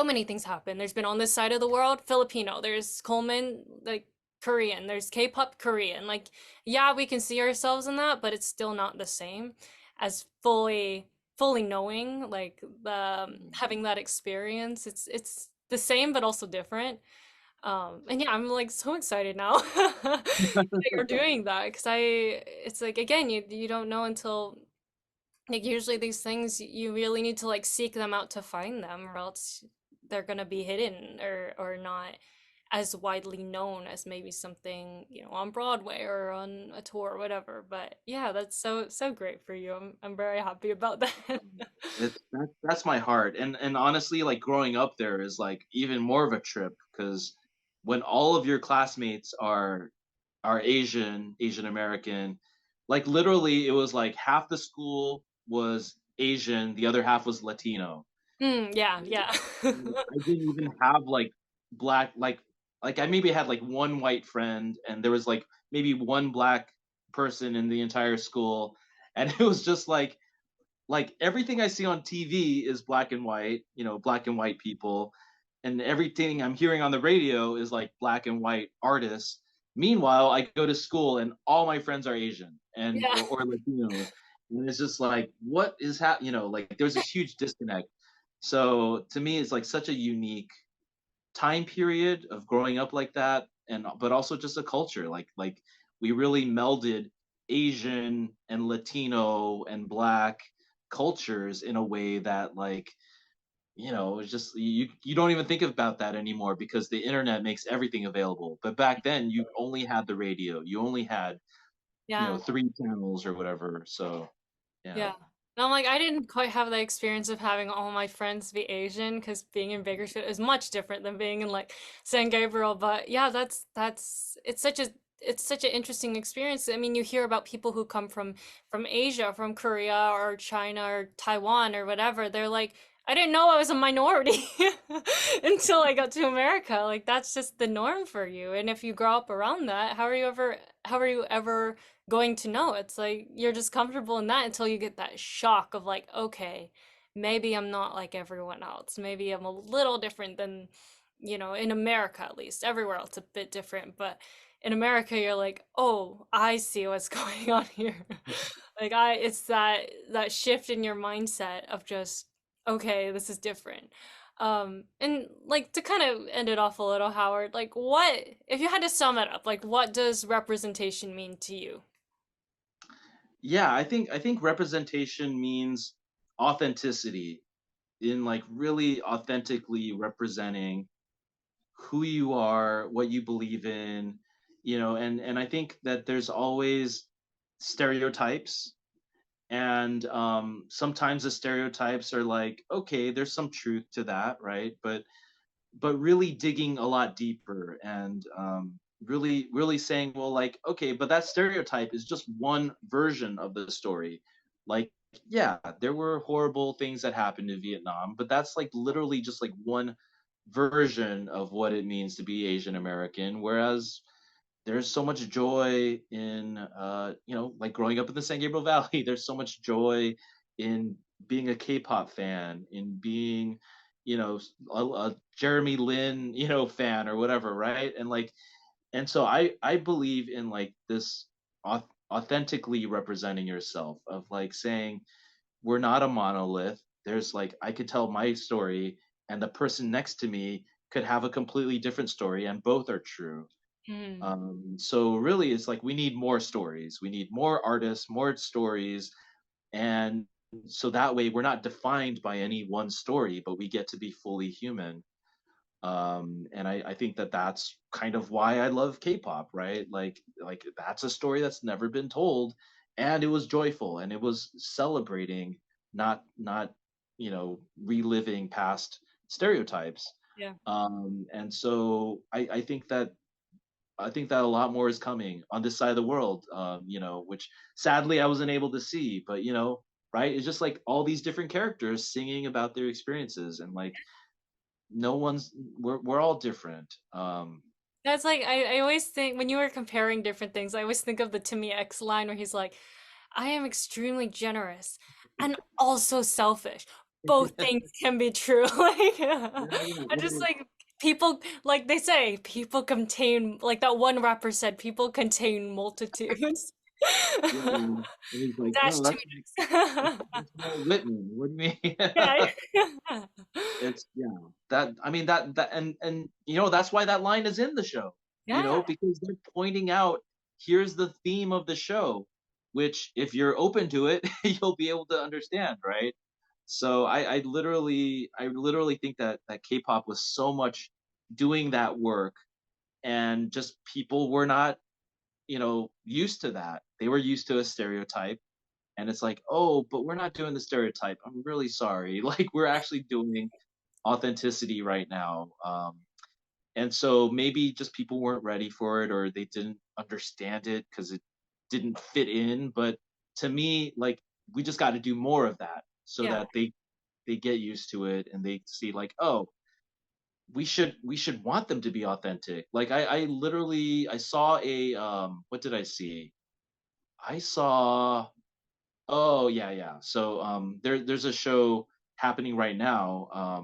many things happen. There's been on this side of the world, Filipino. There's Coleman, like Korean. There's K-pop Korean. Like, yeah, we can see ourselves in that, but it's still not the same as fully knowing, like the having that experience. It's the same but also different. And yeah, I'm like so excited now that you're doing that because it's like again, you don't know until like usually these things you really need to like seek them out to find them or else they're gonna be hidden or not as widely known as maybe something, on Broadway or on a tour or whatever. But yeah, that's so great for you. I'm very happy about that. That's my heart. And honestly, like growing up there is like even more of a trip because when all of your classmates are Asian American, like literally it was like half the school was Asian, the other half was Latino. Yeah, yeah. I didn't even have like black like I maybe had like one white friend and there was like maybe one black person in the entire school and it was just like everything I see on TV is black and white, black and white people, and everything I'm hearing on the radio is like black and white artists. Meanwhile, I go to school and all my friends are Asian and Yeah. or Latino, and it's just like what is happening? Like there's this huge disconnect. So to me, it's like such a unique time period of growing up like that, and but also just a culture like we really melded Asian and Latino and black cultures in a way that like it's just you don't even think about that anymore because the internet makes everything available. But back then you only had the radio, you only had Yeah. three channels or whatever. So yeah. Yeah. And I'm like, I didn't quite have the experience of having all my friends be Asian because being in Bakersfield is much different than being in like San Gabriel. But yeah, that's it's such an interesting experience. I mean, you hear about people who come from Asia, from Korea or China or Taiwan or whatever. They're like, I didn't know I was a minority until I got to America. Like that's just the norm for you. And if you grow up around that, how are you ever going to know? It's like you're just comfortable in that until you get that shock of like, okay, maybe I'm not like everyone else. Maybe I'm a little different than, in America at least. Everywhere else a bit different, but in America you're like, "Oh, I see what's going on here." Like it's that shift in your mindset of just, okay, this is different. And like to kind of end it off a little, Howard, like what if you had to sum it up, like what does representation mean to you? Yeah, I think representation means authenticity, in like really authentically representing who you are, what you believe in, and I think that there's always stereotypes, and sometimes the stereotypes are like, okay, there's some truth to that, right? But really digging a lot deeper and really saying, well, like, okay, but that stereotype is just one version of the story. Like, yeah, there were horrible things that happened in Vietnam, but that's like literally just like one version of what it means to be Asian American. Whereas there's so much joy in like growing up in the San Gabriel Valley. There's so much joy in being a K-pop fan, in being a Jeremy Lin fan or whatever, right? And like, and so I believe in like this authentically representing yourself, of like saying we're not a monolith. There's like I could tell my story and the person next to me could have a completely different story, and both are true. Mm, So really, it's like we need more stories. We need more artists, more stories, and so that way we're not defined by any one story, but we get to be fully human. And I think that that's kind of why I love K-pop, right? Like that's a story that's never been told, and it was joyful, and it was celebrating, not reliving past stereotypes. yeah. And so I think that a lot more is coming on this side of the world, which sadly I wasn't able to see. But right? It's just like all these different characters singing about their experiences, and like no one's we're all different. That's like I always think when you were comparing different things, I always think of the Timmy X line where he's like, I am extremely generous and also selfish, both things can be true. Like, Yeah, yeah, I just well, like people, like they say, people contain, like that one rapper said, people contain multitudes. yeah. And he's like, Dash no, two that's, next. that's Walt Whitman. What do you mean? Yeah. It's yeah. That I mean that and that's why that line is in the show. Yeah. Because they're pointing out here's the theme of the show, which if you're open to it, you'll be able to understand, right? So I literally think that K-pop was so much doing that work, and just people were not used to that. They were used to a stereotype, and it's like, oh, but we're not doing the stereotype. I'm really sorry. Like we're actually doing authenticity right now. And so maybe just people weren't ready for it, or they didn't understand it because it didn't fit in. But to me, like we just got to do more of that so Yeah. that they get used to it, and they see like, oh, we should want them to be authentic. Like I literally I saw a what did I see? I saw Oh yeah, yeah. So there's a show happening right now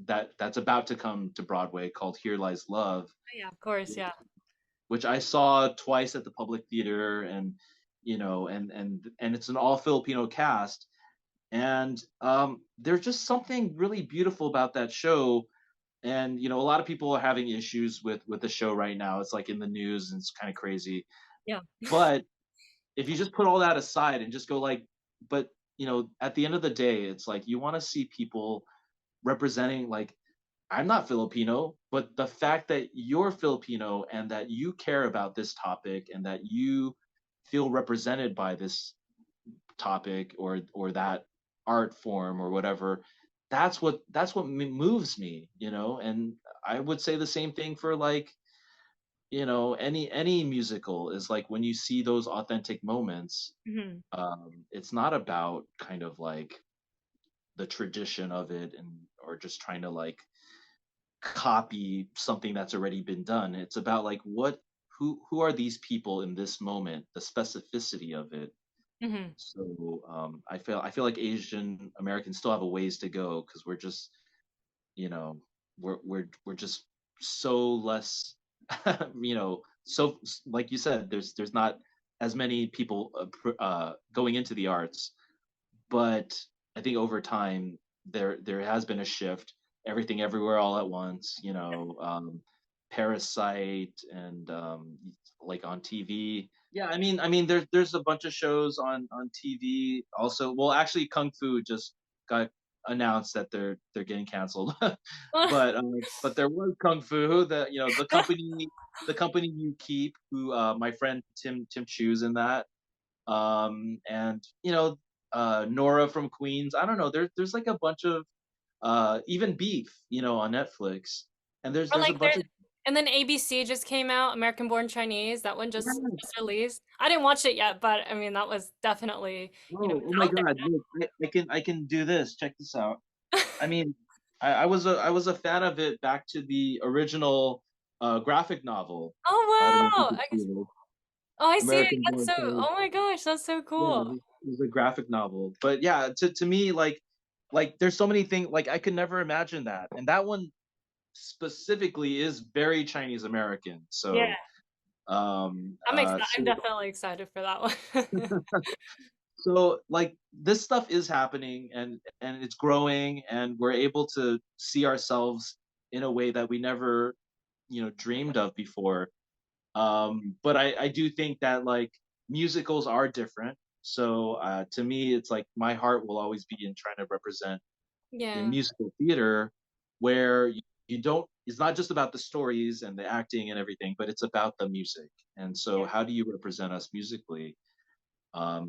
that's about to come to Broadway called Here Lies Love, Yeah, of course. which Yeah. which I saw twice at the Public Theater, and and it's an all Filipino cast, and there's just something really beautiful about that show. And a lot of people are having issues with the show right now. It's like in the news, and it's kind of crazy. Yeah. But if you just put all that aside and just go like, but at the end of the day, it's like you want to see people representing, like, I'm not Filipino, but the fact that you're Filipino and that you care about this topic and that you feel represented by this topic or that art form or whatever, that's what moves me, and I would say the same thing for, like, any musical is like when you see those authentic moments. Hmm. It's not about kind of like the tradition of it, and or just trying to like copy something that's already been done. It's about like who are these people in this moment, the specificity of it. Hmm. So I feel like Asian Americans still have a ways to go because we're just you know we're just so less so like you said, there's not as many people going into the arts, but I think over time there has been a shift. Everything Everywhere All at Once, Parasite, and like on TV. Yeah, I mean there's a bunch of shows on TV also. Well, actually, Kung Fu just got announced that they're getting canceled. But there was Kung Fu, the company You Keep, who my friend Tim Chu's in that, and Nora from Queens. I don't know. There's like a bunch of even Beef, on Netflix, and there's Or there's a like bunch there's, of and then ABC just came out, American Born Chinese. That one just yes. released. I didn't watch it yet, but I mean that was definitely, Oh it's my out God! Look, I can do this. Check this out. I mean, I was a fan of it back to the original graphic novel. I don't know if you Oh wow! could see it. Oh, I see it. American That's Born so. Chinese. Oh my gosh, that's so Yeah, cool. it was a graphic novel. But yeah, to me, like there's so many things, like I could never imagine that. And that one specifically is very Chinese American. Yeah, So I'm excited. I'm so definitely excited for that one. so like this stuff is happening, and it's growing, and we're able to see ourselves in a way that we never dreamed of before. But I do think that like musicals are different. So to me, it's like my heart will always be in trying to represent in Yeah, musical theater, where you don't. It's not just about the stories and the acting and everything, but it's about the music. And so, yeah, how do you represent us musically?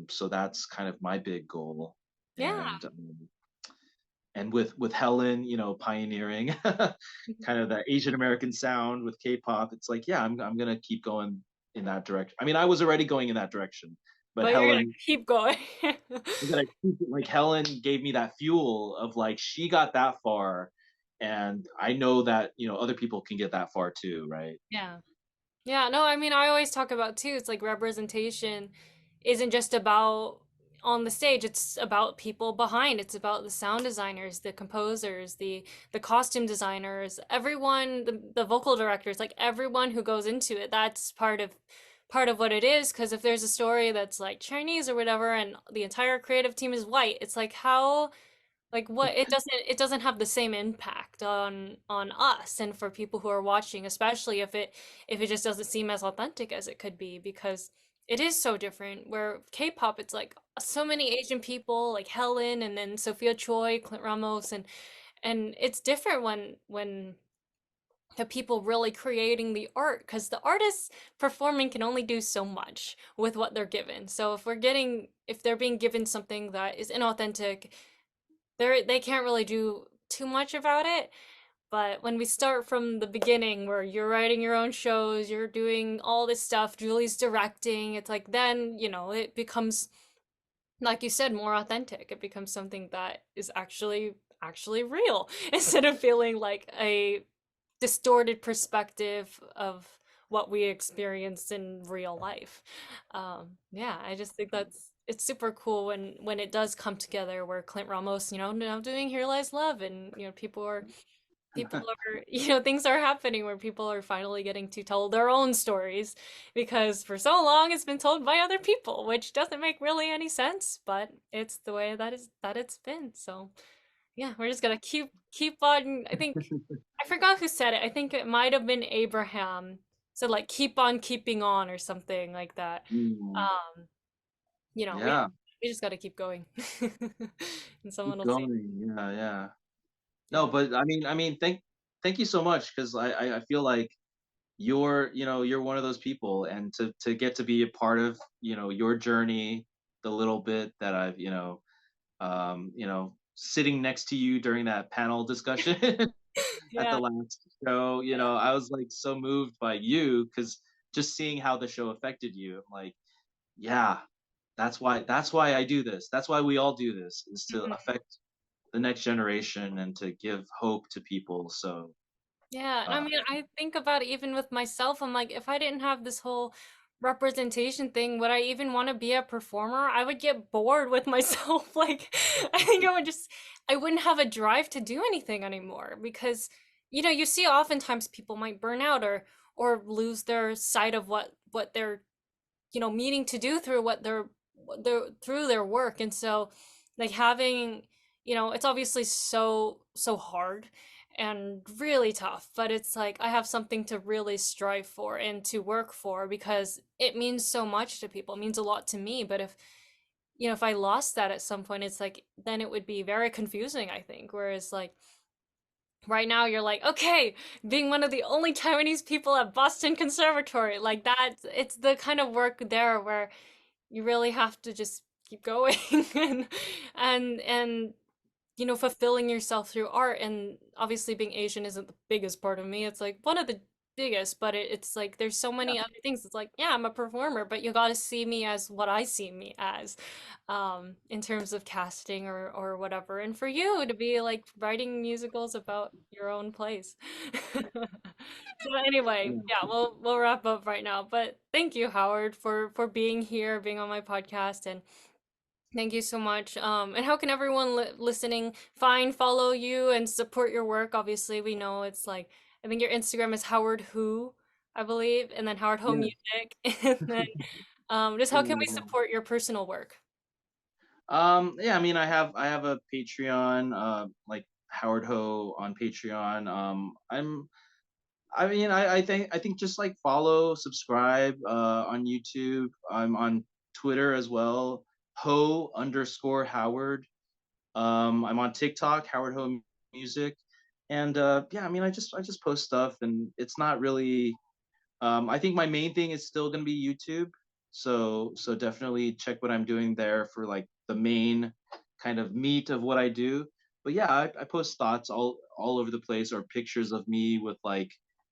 So that's kind of my big goal. yeah. And with Helen, pioneering kind of the Asian American sound with K-pop, it's like, yeah, I'm gonna keep going in that direction. I mean, I was already going in that direction, but But you're gonna Helen, keep going. I'm gonna keep it, like Helen gave me that fuel of like she got that far, and I know that other people can get that far too, right? Yeah. Yeah, no, I mean, I always talk about too, it's like representation isn't just about on the stage, it's about people behind. It's about the sound designers, the composers, the costume designers, everyone, the vocal directors, like everyone who goes into it. That's part of what it is. Because if there's a story that's like Chinese or whatever, and the entire creative team is white, it's like how, like what, it doesn't have the same impact on us and for people who are watching, especially if it just doesn't seem as authentic as it could be, because it is so different. Where K-pop, it's like so many Asian people, like Helen and then Sophia Choi, Clint Ramos, and it's different when the people really creating the art, because the artists performing can only do so much with what they're given. So if they're being given something that is inauthentic, they can't really do too much about it. But when we start from the beginning, where you're writing your own shows, you're doing all this stuff, Julie's directing, it's like then, it becomes, like you said, more authentic. It becomes something that is actually real instead of feeling like a distorted perspective of what we experienced in real life. Yeah, I just think it's super cool when it does come together, where Clint Ramos, now doing Here Lies Love, and people are things are happening where people are finally getting to tell their own stories, because for so long it's been told by other people, which doesn't make really any sense, but it's the way that it's been. So yeah, we're just gonna keep on. I think I forgot who said it. I think it might have been Abraham. So like keep on keeping on or something like that. Mm, Um, yeah, we just got to keep going. And someone keep will see. going. Yeah, yeah. No, Yeah. but thank you so much, because I feel like you're one of those people, and to get to be a part of your journey, the little bit that I've sitting next to you during that panel discussion at Yeah. the last show, I was like so moved by you, because just seeing how the show affected you, I'm like, yeah, that's why I do this. That's why we all do this, is to Mhm. affect the next generation and to give hope to people. So Yeah, and I uh, mean, I think about it even with myself. I'm like, if I didn't have this whole representation thing, would I even want to be a performer? I would get bored with myself. Like, I think I wouldn't have a drive to do anything anymore, because, you see oftentimes people might burn out or lose their sight of what they're meaning to do through through their work. And so like having, it's obviously so hard and really tough, but it's like I have something to really strive for and to work for, because it means so much to people. It means a lot to me. But if I lost that at some point, it's like then it would be very confusing, I think. Whereas like right now you're like, okay, being one of the only Taiwanese people at Boston Conservatory, like that, it's the kind of work there where you really have to just keep going and fulfilling yourself through art. And obviously being Asian isn't the biggest part of me. It's like one of the biggest, but it's like there's so yeah, many other things. It's like, yeah, I'm a performer, but you got to see me as what I see me as, in terms of casting or whatever. And for you to be like writing musicals about your own place. So anyway, yeah. yeah, we'll wrap up right now. But thank you, Howard, for being here, being on my podcast, and thank you so much. And how can everyone listening follow you and support your work? Obviously, we know it's like, I think your Instagram is Howard Who, I believe, and then Howard Ho Yeah. Music, and then just how can we Yeah. support your personal work? Yeah, I mean, I have a Patreon, like Howard Ho on Patreon. I think just like follow, subscribe on YouTube. I'm on Twitter as well, Ho_Howard. I'm on TikTok, Howard Ho Music, and yeah, I mean, I just post stuff, and it's not really. I think my main thing is still gonna be YouTube. So definitely check what I'm doing there for like the main kind of meat of what I do. But yeah, I post thoughts all over the place, or pictures of me with like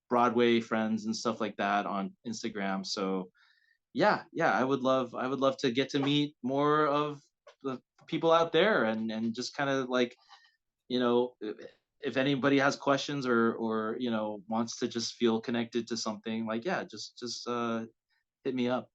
Broadway friends and stuff like that on Instagram. So yeah, yeah, I would love to get to meet more of the people out there, and just kind of like, you know, if anybody has questions, or wants to just feel connected to something, like, yeah, just hit me up.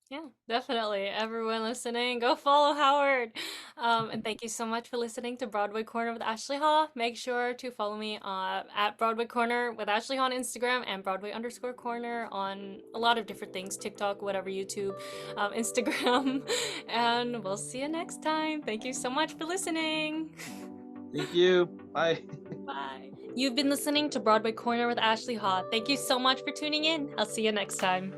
Yeah, definitely. Everyone listening, go follow Howard. And thank you so much for listening to Broadway Corner with Ashley Haw. Make sure to follow me at Broadway Corner with Ashley Haw on Instagram and Broadway_Corner on a lot of different things, TikTok, whatever, YouTube, Instagram. And we'll see you next time. Thank you so much for listening. Thank you. Bye. Bye. You've been listening to Broadway Corner with Ashley Haw. Thank you so much for tuning in. I'll see you next time.